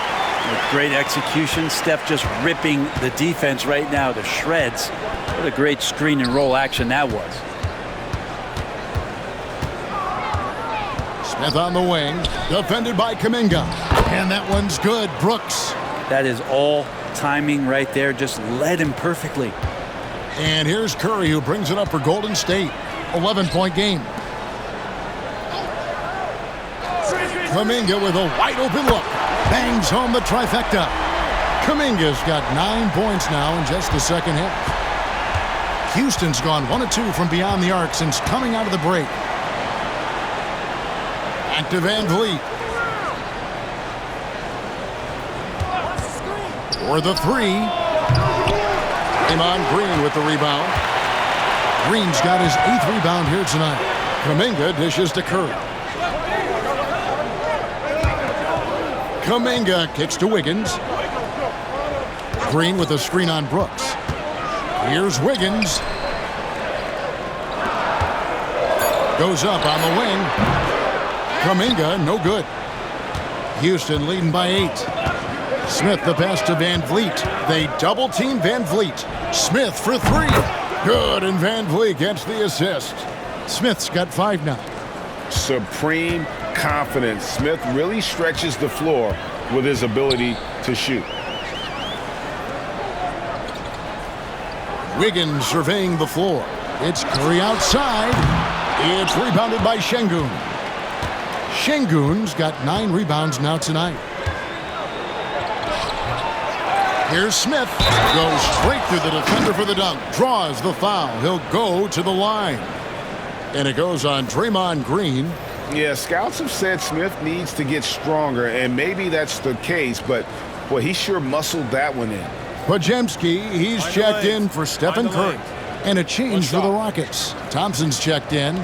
With great execution. Steph just ripping the defense right now to shreds. What a great screen and roll action that was. Smith on the wing. Defended by Kuminga. And that one's good. Brooks. That is all timing right there. Just led him perfectly. And here's Curry, who brings it up for Golden State. 11-point game. Kuminga with a wide open look. Bangs home the trifecta. Kuminga's got 9 points now in just the second half. Houston's gone 1 of 2 from beyond the arc since coming out of the break. Back to VanVleet. For the 3. Draymond Green with the rebound. Green's got his 8th rebound here tonight. Kuminga dishes to Curry. Kuminga kicks to Wiggins. Green with a screen on Brooks. Here's Wiggins. Goes up on the wing. Kuminga, no good. Houston leading by 8. Smith the pass to Van Vliet. They double team Van Vliet. Smith for 3. Good, and Van Vliet gets the assist. Smith's got 5 now. Supreme confidence. Smith really stretches the floor with his ability to shoot. Wiggins surveying the floor. It's Curry outside. It's rebounded by Şengün. Şengün's got 9 rebounds now tonight. Here's Smith. Goes straight through the defender for the dunk. Draws the foul. He'll go to the line. And it goes on Draymond Green. Yeah, scouts have said Smith needs to get stronger, and maybe that's the case, but, boy, he sure muscled that one in. 𝗪𝗡𝗪𝗏, he's checked in for Stephen Curry. And a change for the Rockets. Thompson's checked in.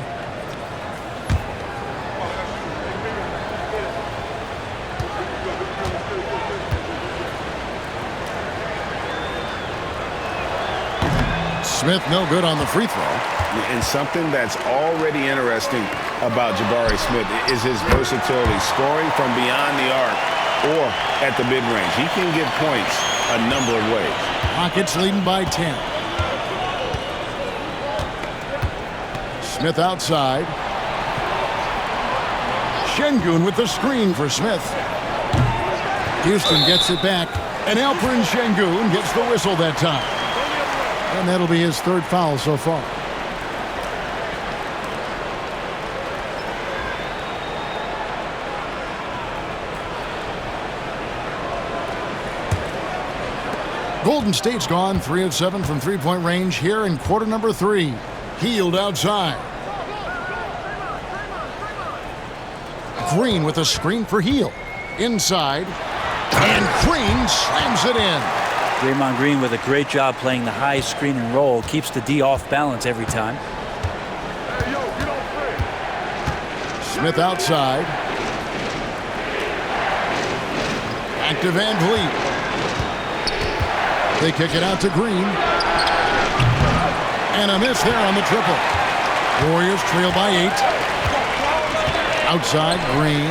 Smith no good on the free throw. And something that's already interesting about Jabari Smith is his versatility, scoring from beyond the arc or at the mid-range. He can get points a number of ways. Rockets leading by 10. Smith outside. Şengün with the screen for Smith. Houston gets it back. And Alperen Şengün gets the whistle that time. And that'll be his 3rd foul so far. Golden State's gone 3 of 7 from three-point range here in quarter number 3. Hield outside. Green with a screen for Hield. Inside. And Green slams it in. Draymond Green with a great job playing the high screen and roll. Keeps the D off balance every time. Smith outside. Back to Van Vliet. They kick it out to Green. And a miss there on the triple. Warriors trail by 8. Outside, Green.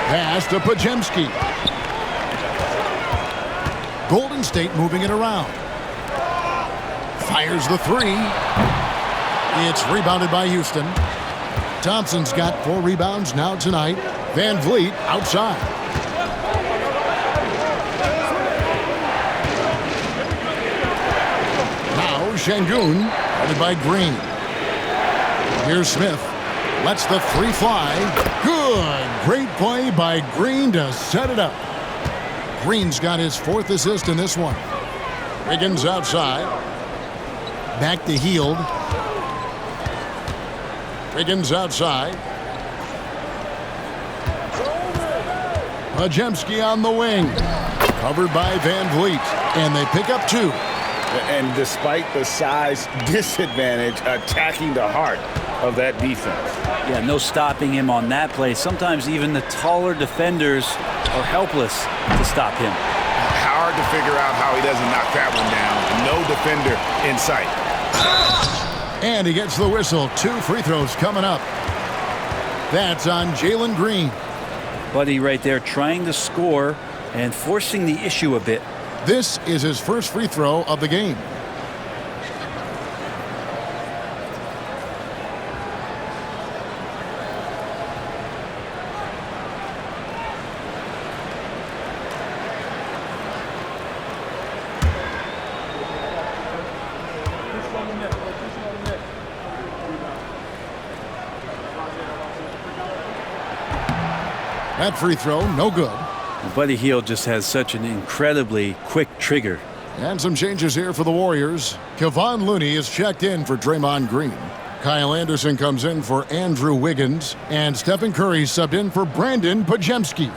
Pass to 𝗪𝗪𝗏. Golden State moving it around. Fires the 3. It's rebounded by Houston. Thompson's got 4 rebounds now tonight. Van Vliet outside. Now Şengün, headed by Green. Here's Smith. Lets the 3 fly. Good. Great play by Green to set it up. Green's got his 4th assist in this one. Wiggins outside. Back to Hield. Wiggins outside. 𝗪𝗪𝗏 on the wing. Covered by Van Vliet. And they pick up 2. And despite the size disadvantage, attacking the heart of that defense. Yeah, no stopping him on that play. Sometimes even the taller defenders are helpless to stop him. Hard to figure out how he doesn't knock that one down. No defender in sight. And he gets the whistle. 2 free throws coming up. That's on Jalen Green. Buddy right there trying to score and forcing the issue a bit. This is his first free throw of the game. That free throw, no good. Buddy Hield just has such an incredibly quick trigger. And some changes here for the Warriors. Kevon Looney is checked in for Draymond Green. Kyle Anderson comes in for Andrew Wiggins. And Stephen Curry subbed in for Brandon 𝗪𝗪𝗏.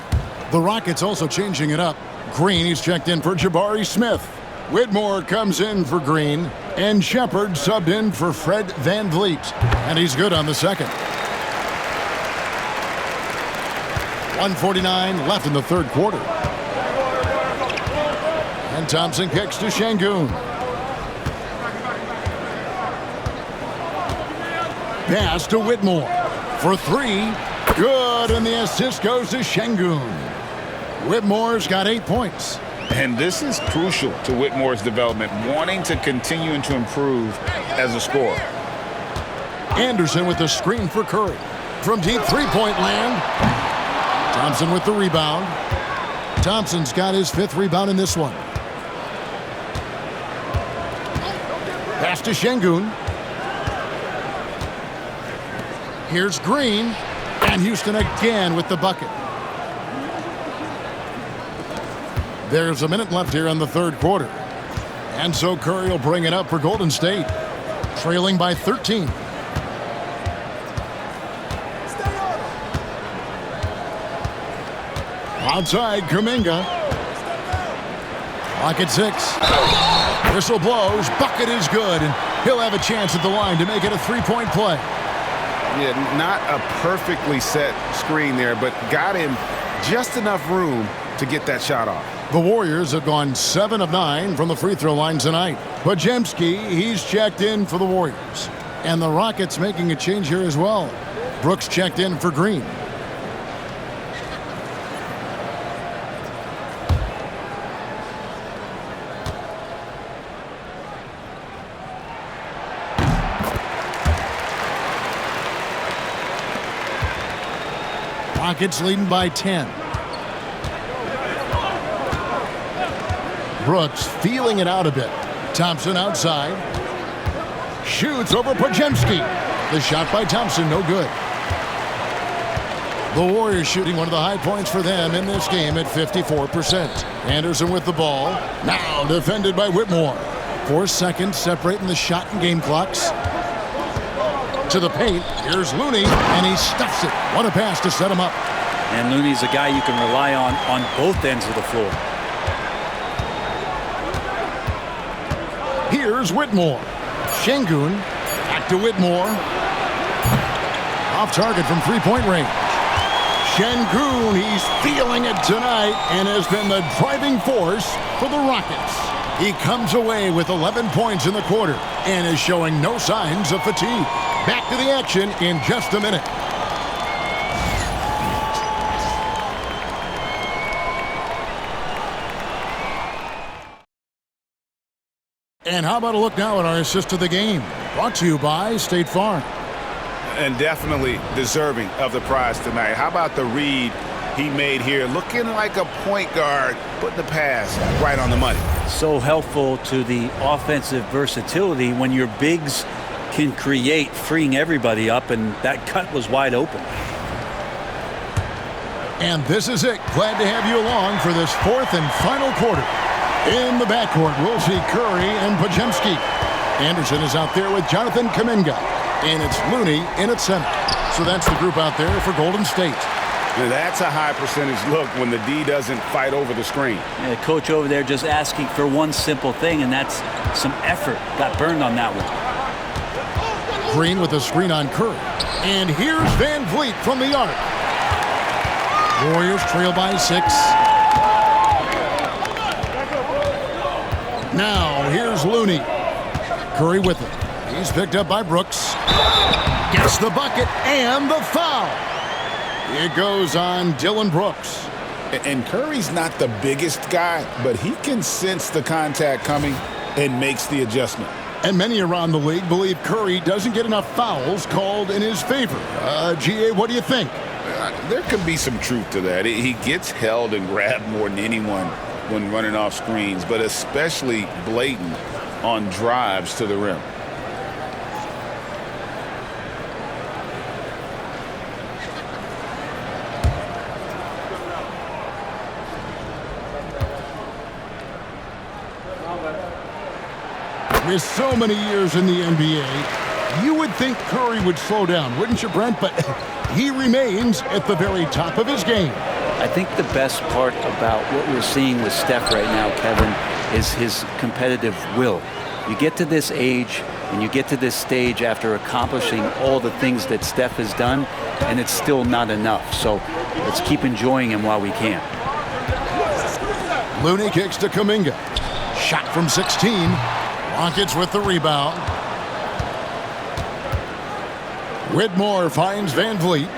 The Rockets also changing it up. Green is checked in for Jabari Smith. Whitmore comes in for Green. And Shepard subbed in for Fred Van Vliet. And he's good on the second. 1:49 left in the third quarter. And Thompson kicks to Şengün. Pass to Whitmore for three. Good, and the assist goes to Şengün. Whitmore's got 8 points. And this is crucial to Whitmore's development, wanting to continue and to improve as a scorer. Anderson with the screen for Curry. From deep three-point land. Thompson with the rebound. Thompson's got his 5th rebound in this one. Pass to Şengün. Here's Green. And Houston again with the bucket. There's a minute left here in the third quarter. And so Curry will bring it up for Golden State, trailing by 13. Outside, Kuminga. Clock at 6. Whistle blows. Bucket is good, and he'll have a chance at the line to make it a 3-point play. Yeah, not a perfectly set screen there, but got him just enough room to get that shot off. The Warriors have gone 7 of 9 from the free throw line tonight. 𝗪𝗡𝗄𝘀, he's checked in for the Warriors. And the Rockets making a change here as well. Brooks checked in for Green. Rockets leading by 10. Brooks feeling it out a bit. Thompson outside. Shoots over 𝗪𝗡𝗄𝘀. The shot by Thompson, no good. The Warriors shooting one of the high points for them in this game at 54%. Anderson with the ball. Now defended by Whitmore. 4 seconds separating the shot and game clocks. To the paint. Here's Looney, and he stuffs it. What a pass to set him up. And Looney's a guy you can rely on both ends of the floor. Here's Whitmore. Şengün. Back to Whitmore. Off target from three-point range. Şengün, he's feeling it tonight and has been the driving force for the Rockets. He comes away with 11 points in the quarter and is showing no signs of fatigue. Back to the action in just a minute. And how about a look now at our assist of the game? Brought to you by State Farm. And definitely deserving of the prize tonight. How about the read he made here? Looking like a point guard, putting the pass right on the money. So helpful to the offensive versatility when your bigs can create, freeing everybody up, and that cut was wide open. And this is it. Glad to have you along for this 4th and final quarter. In the backcourt, we'll see Curry and 𝗪𝗡𝗄𝘀. Anderson is out there with Jonathan Kuminga. And it's Looney in at center. So that's the group out there for Golden State. Now that's a high percentage look when the D doesn't fight over the screen. Yeah, coach over there just asking for one simple thing, and that's some effort. Got burned on that one. Green with a screen on Curry. And here's Van Vliet from the arc. Warriors trail by 6. Now, here's Looney. Curry with it. He's picked up by Brooks. Gets the bucket and the foul. It goes on Dillon Brooks. And Curry's not the biggest guy, but he can sense the contact coming and makes the adjustment. And many around the league believe Curry doesn't get enough fouls called in his favor. GA, what do you think? There could be some truth to that. He gets held and grabbed more than anyone when running off screens, but especially blatant on drives to the rim. With so many years in the NBA, you would think Curry would slow down, wouldn't you, Brent? But he remains at the very top of his game. I think the best part about what we're seeing with Steph right now, Kevin, is his competitive will. You get to this age, And you get to this stage after accomplishing all the things that Steph has done, and it's still not enough. So let's keep enjoying him while we can. Looney kicks to Kuminga. Shot from 16. Rockets with the rebound. Whitmore finds Van Vliet.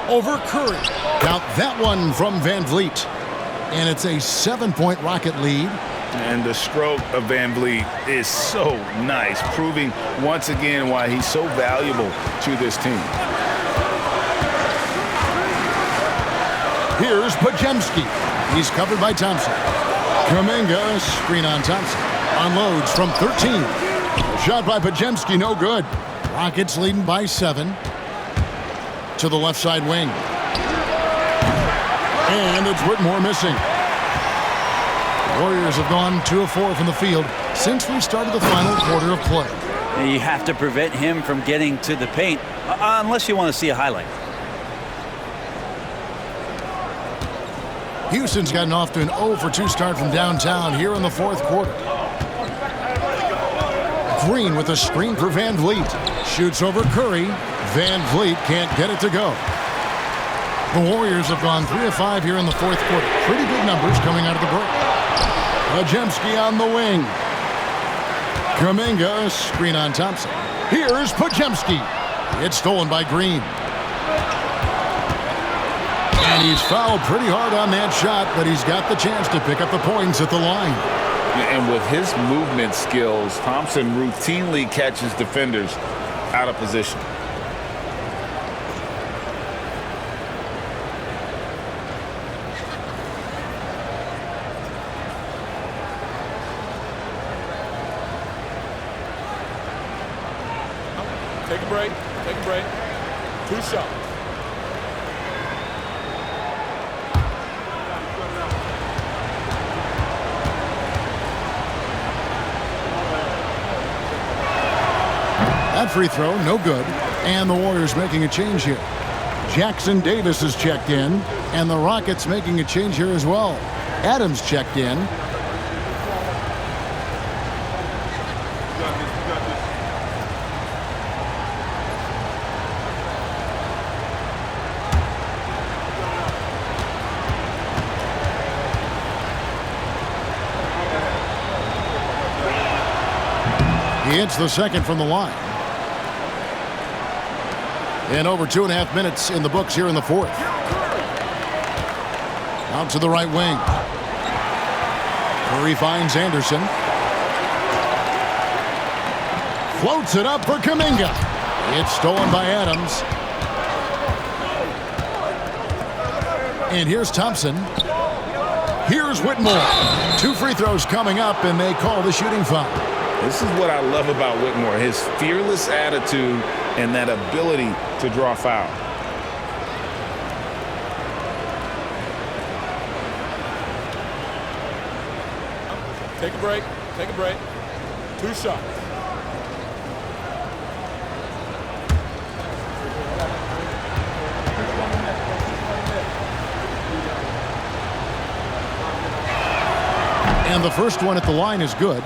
Over Curry. Count that one from Van Vliet. And it's a 7-point Rocket lead. And the stroke of Van Vliet is so nice, proving once again why he's so valuable to this team. Here's 𝗪𝗪𝗡𝗀𝗃. He's covered by Thompson. Kuminga, screen on Thompson. Unloads from 13. Shot by 𝗪𝗪𝗡𝗃, no good. Rockets leading by 7. To the left side wing. And it's Whitmore missing. Warriors have gone 2 of 4 from the field since we started the final quarter of play. You have to prevent him from getting to the paint, unless you want to see a highlight. Houston's gotten off to an 0 for 2 start from downtown here in the 4th quarter. Green with a screen for Van Vliet. Shoots over Curry. Van Vliet can't get it to go. The Warriors have gone 3 of 5 here in the 4th quarter. Pretty good numbers coming out of the break. 𝗪𝗪𝗡𝗃 on the wing. Kuminga, screen on Thompson. Here's 𝗪𝗪𝗡𝗃. It's stolen by Green. And he's fouled pretty hard on that shot, but he's got the chance to pick up the points at the line. And with his movement skills, Thompson routinely catches defenders out of position. Take a break. Take a break. 2 shots. That free throw, no good. And the Warriors making a change here. Jackson Davis is checked in, and the Rockets making a change here as well. Adams checked in. He hits the second from the line. And over 2.5 minutes in the books here in the 4th. Out to the right wing. Curry finds Anderson. Floats it up for Kuminga. It's stolen by Adams. And here's Thompson. Here's Whitmore. 2 free throws coming up, and they call the shooting foul. This is what I love about Whitmore, his fearless attitude and that ability to draw foul. Take a break. Take a break. 2 shots. And the first one at the line is good.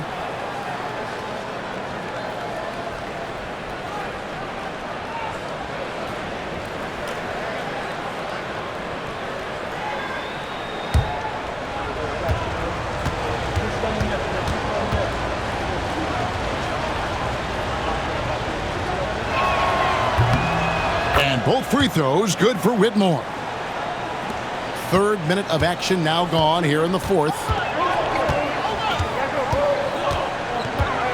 Both free throws good for Whitmore. 3rd minute of action now gone here in the 4th.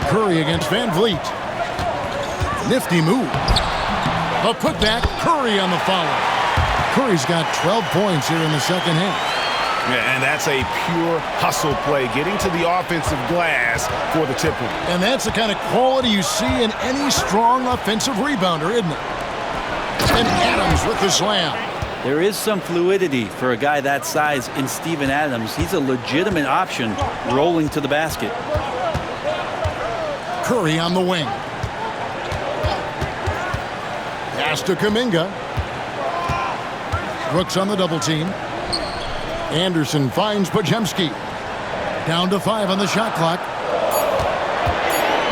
Curry against Van Vliet. Nifty move. A putback, Curry on the follow. Curry's got 12 points here in the 2nd half. Yeah, and that's a pure hustle play, getting to the offensive glass for the tip. And that's the kind of quality you see in any strong offensive rebounder, isn't it? And Adams with the slam. There is some fluidity for a guy that size in Steven Adams. He's a legitimate option rolling to the basket. Curry on the wing. Pass to Kuminga. Brooks on the double team. Anderson finds 𝗪𝗪𝗡𝗃. Down to 5 on the shot clock.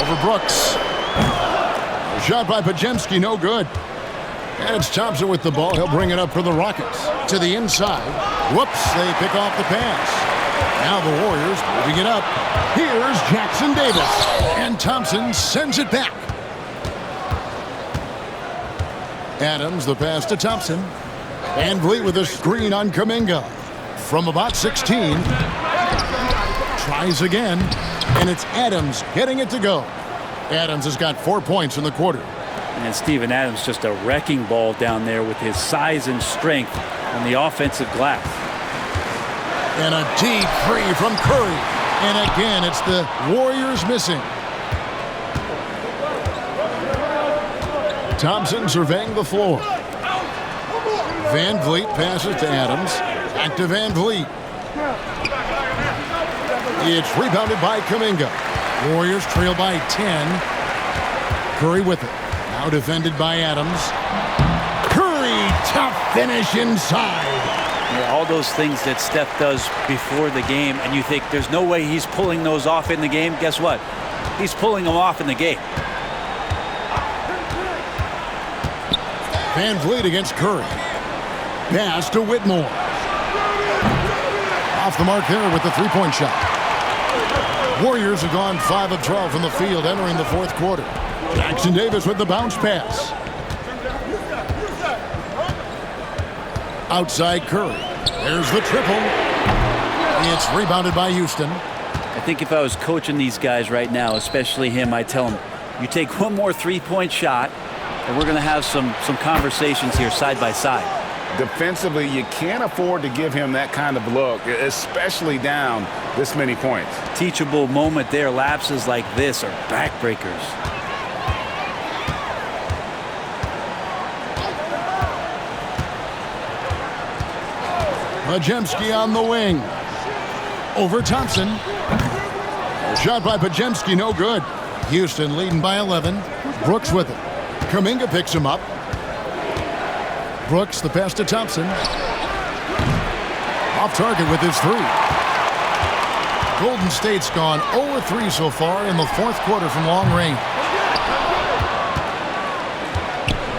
Over Brooks. Shot by 𝗵𝗀𝘀🐁, no good. And it's Thompson with the ball. He'll bring it up for the Rockets. To the inside. Whoops, they pick off the pass. Now the Warriors moving it up. Here's Jackson Davis. And Thompson sends it back. Adams, the pass to Thompson. VanVleet with a screen on Kuminga. From about 16. Tries again. And it's Adams getting it to go. Adams has got 4 points in the quarter. And Steven Adams just a wrecking ball down there with his size and strength on the offensive glass. And a deep three from Curry. And again, it's the Warriors missing. Thompson surveying the floor. VanVleet passes to Adams. Back to VanVleet. It's rebounded by Kuminga. Warriors trail by 10. Curry with it. Now defended by Adams. Curry, tough finish inside. Yeah, all those things that Steph does before the game, and you think there's no way he's pulling those off in the game. Guess what? He's pulling them off in the game. VanVleet against Curry. Pass to Whitmore. Off the mark there with the three-point shot. Warriors have gone 5 of 12 from the field entering the fourth quarter. Jackson Davis with the bounce pass. Outside Curry. There's the triple. It's rebounded by Houston. I think if I was coaching these guys right now, especially him, I'd tell him, you take one more three-point shot, and we're going to have some conversations here side by side. Defensively, you can't afford to give him that kind of look, especially down this many points. Teachable moment there. Lapses like this are backbreakers. 𝗵𝗀𝘀🐬 on the wing. Over Thompson. Shot by 𝗵𝗀𝘀🐬, no good. Houston leading by 11. Brooks with it. Kuminga picks him up. Brooks, the pass to Thompson. Off target with his three. Golden State's gone 0-3 so far in the fourth quarter from long range.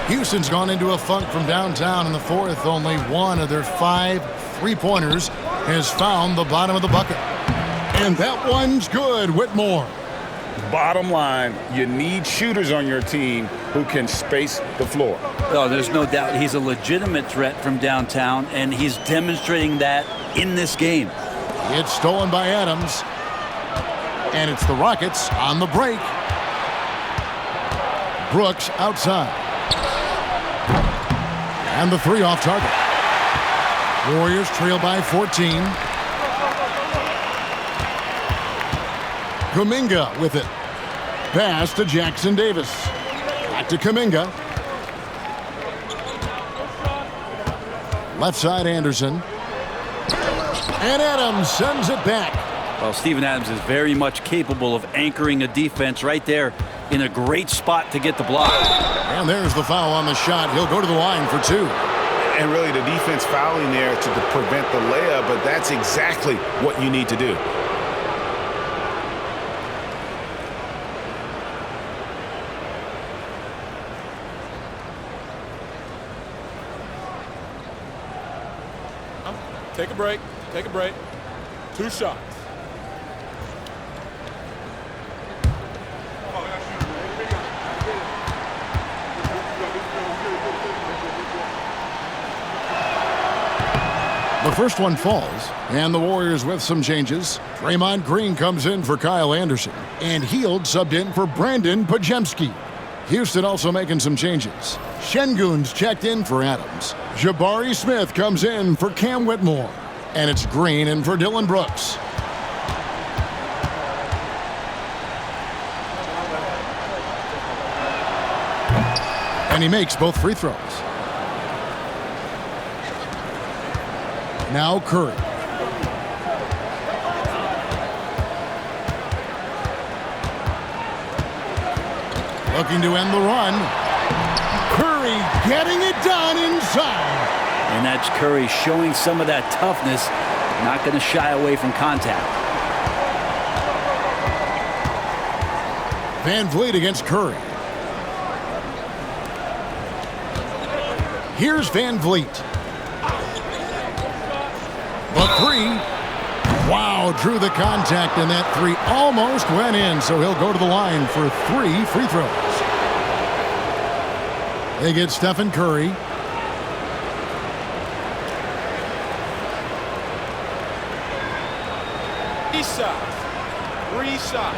Houston's gone into a funk from downtown in the fourth. Only one of their 5 three-pointers has found the bottom of the bucket. And that one's good, Whitmore. Bottom line, you need shooters on your team who can space the floor. Oh, there's no doubt he's a legitimate threat from downtown, and he's demonstrating that in this game. It's stolen by Adams. And it's the Rockets on the break. Brooks outside. And the three off target. Warriors trail by 14. Kuminga with it. Pass to Jackson Davis. Back to Kuminga. Left side Anderson. And Adams sends it back. Well, Steven Adams is very much capable of anchoring a defense right there in a great spot to get the block. And there's the foul on the shot. He'll go to the line for 2. And really the defense fouling there to prevent the layup, but that's exactly what you need to do. Take a break. Take a break. 2 shots. The first one falls, and the Warriors with some changes. Draymond Green comes in for Kyle Anderson, and Hield subbed in for Brandon 𝗵𝗀🐀. Houston also making some changes. Şengün's checked in for Adams. Jabari Smith comes in for Cam Whitmore, and it's Green in for Dillon Brooks. And he makes both free throws. Now Curry. Looking to end the run. Curry getting it done inside. And that's Curry showing some of that toughness, not going to shy away from contact. VanVleet against Curry. Here's VanVleet. The three. Wow, drew the contact, and that three almost went in, so he'll go to the line for 3 free throws. They get Stephen Curry. Three shots.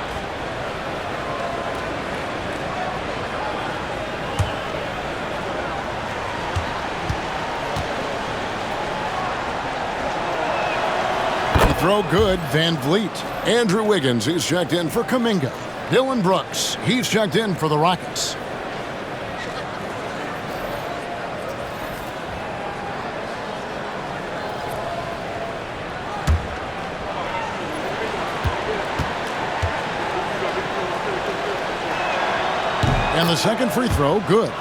Throw good, VanVleet. Andrew Wiggins, he's checked in for Kuminga. Dillon Brooks, he's checked in for the Rockets. And the second free throw, good.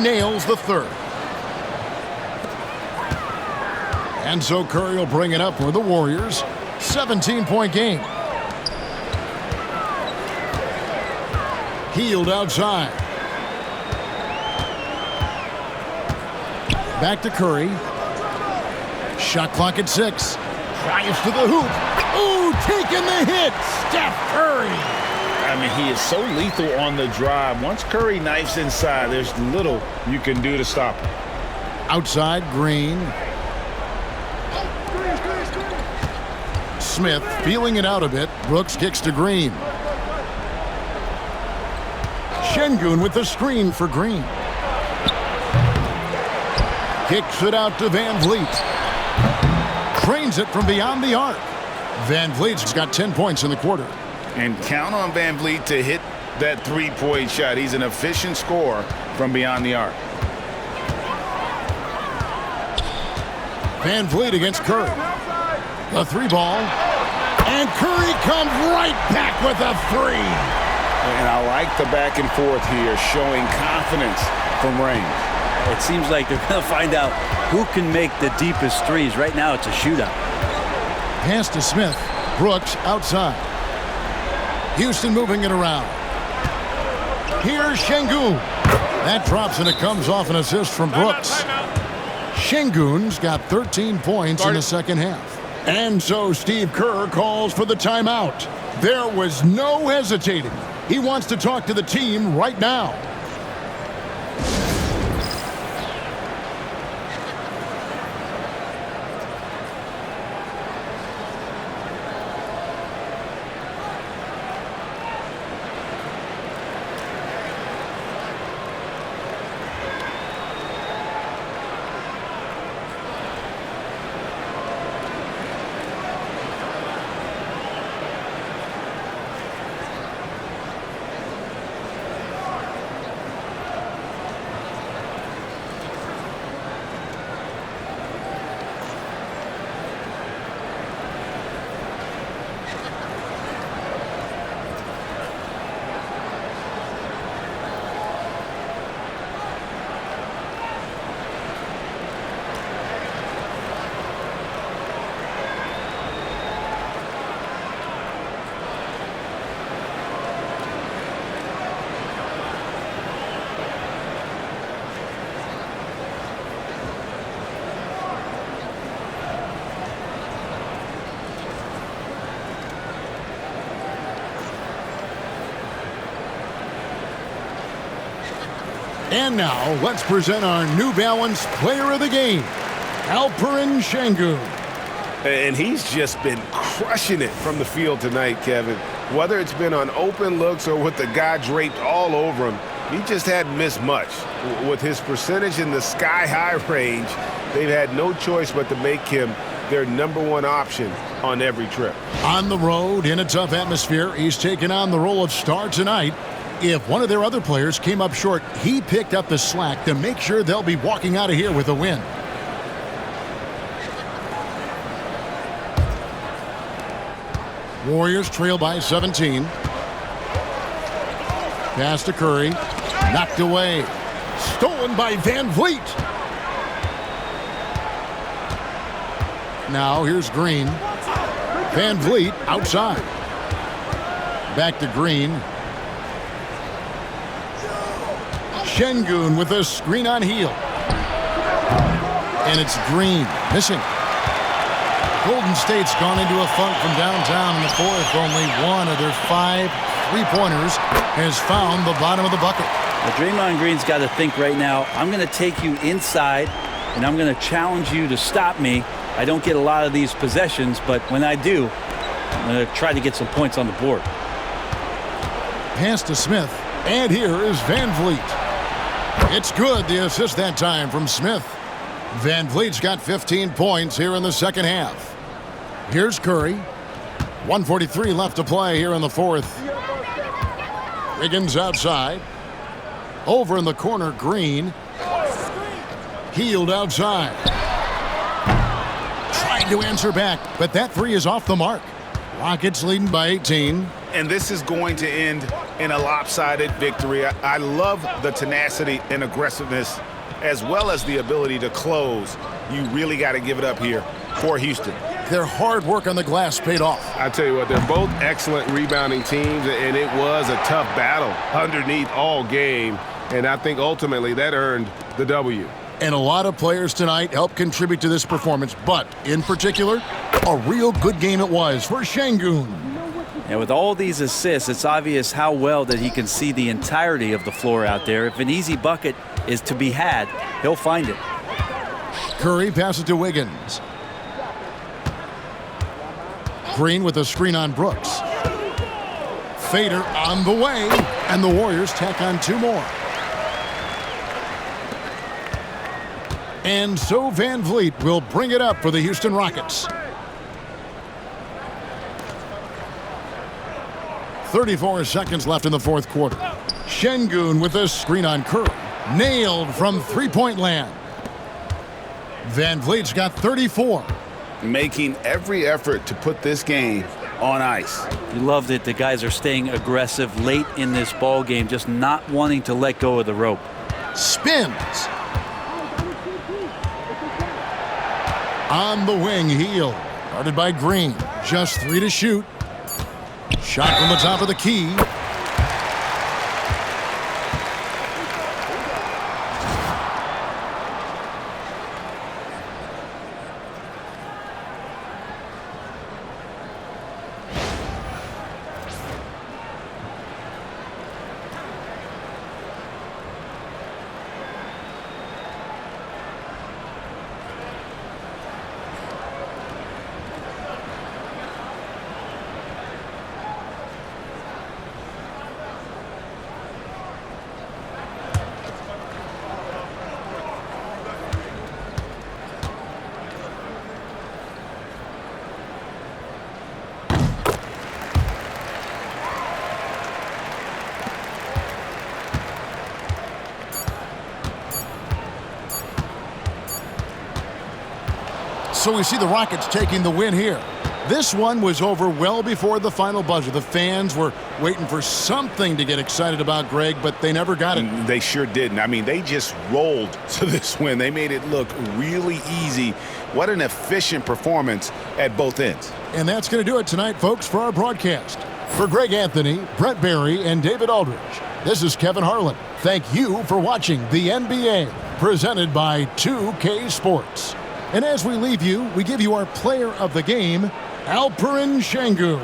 Nails the third. And so Curry will bring it up for the Warriors. 17-point game. Hield outside. Back to Curry. Shot clock at 6. Drives to the hoop. Ooh, taking the hit. Steph Curry. I mean, he is so lethal on the drive. Once Curry knifes inside, there's little you can do to stop him. Outside, Green. Smith feeling it out a bit. Brooks kicks to Green. Şengün with the screen for Green. Kicks it out to VanVleet. Trains it from beyond the arc. VanVleet's got 10 points in the quarter. And count on VanVleet to hit that three-point shot. He's an efficient scorer from beyond the arc. VanVleet against Curry. The three ball. And Curry comes right back with a three. And I like the back and forth here, showing confidence from range. It seems like they're going to find out who can make the deepest threes. Right now, it's a shootout. Pass to Smith. Brooks outside. Houston moving it around. Here's Şengün. That drops and it comes off an assist from Brooks. Şengün's got 13 points in the second half. And so Steve Kerr calls for the timeout. There was no hesitating. He wants to talk to the team right now. And now, let's present our New Balance Player of the Game, Alperen Şengün. And he's just been crushing it from the field tonight, Kevin. Whether it's been on open looks or with the guy draped all over him, he just hadn't missed much. With his percentage in the sky-high range, they've had no choice but to make him their #1 option on every trip. On the road, in a tough atmosphere, he's taken on the role of star tonight. If one of their other players came up short, he picked up the slack to make sure they'll be walking out of here with a win. Warriors trail by 17. Pass to Curry. Knocked away. Stolen by Van Vliet. Now here's Green. Van Vliet outside. Back to Green. Şengün with a screen on Hield. And it's Green missing. Golden State's gone into a funk from downtown in the fourth. Only one of their 5 3-pointers has found the bottom of the bucket. Well, Draymond Green's got to think right now, I'm going to take you inside, and I'm going to challenge you to stop me. I don't get a lot of these possessions, but when I do, I'm going to try to get some points on the board. Pass to Smith, and here is Van Vliet. It's good, the assist that time from Smith. Van Vliet's got 15 points here in the second half. Here's Curry. 1:43 left to play here in the fourth. Wiggins outside. Over in the corner, Green. Hield outside. Trying to answer back, but that three is off the mark. Rockets leading by 18. And this is going to end in a lopsided victory. I love the tenacity and aggressiveness as well as the ability to close. You really got to give it up here for Houston. Their hard work on the glass paid off. I tell you what, they're both excellent rebounding teams, and it was a tough battle underneath all game. And I think ultimately that earned the W. And a lot of players tonight helped contribute to this performance, but in particular, a real good game it was for Şengün. And with all these assists, it's obvious how well that he can see the entirety of the floor out there. If an easy bucket is to be had, he'll find it. Curry passes to Wiggins. Green with a screen on Brooks. Fader on the way, and the Warriors tack on 2 more. And so Van Vliet will bring it up for the Houston Rockets. 34 seconds left in the fourth quarter. Şengün with a screen on Curry. Nailed from three-point land. Van Vliet's got 34. Making every effort to put this game on ice. You loved it. The guys are staying aggressive late in this ball game, just not wanting to let go of the rope. Spins. On the wing, Hield. Guarded by Green. Just 3 to shoot. Shot from the top of the key. So we see the Rockets taking the win here. This one was over well before the final buzzer. The fans were waiting for something to get excited about, Greg, but they never got it. They sure didn't. I mean, they just rolled to this win. They made it look really easy. What an efficient performance at both ends. And that's going to do it tonight, folks, for our broadcast. For Greg Anthony, Brett Barry, and David Aldridge, this is Kevin Harlan. Thank you for watching the NBA, presented by 2K Sports. And as we leave you, we give you our player of the game, Alperen Şengün.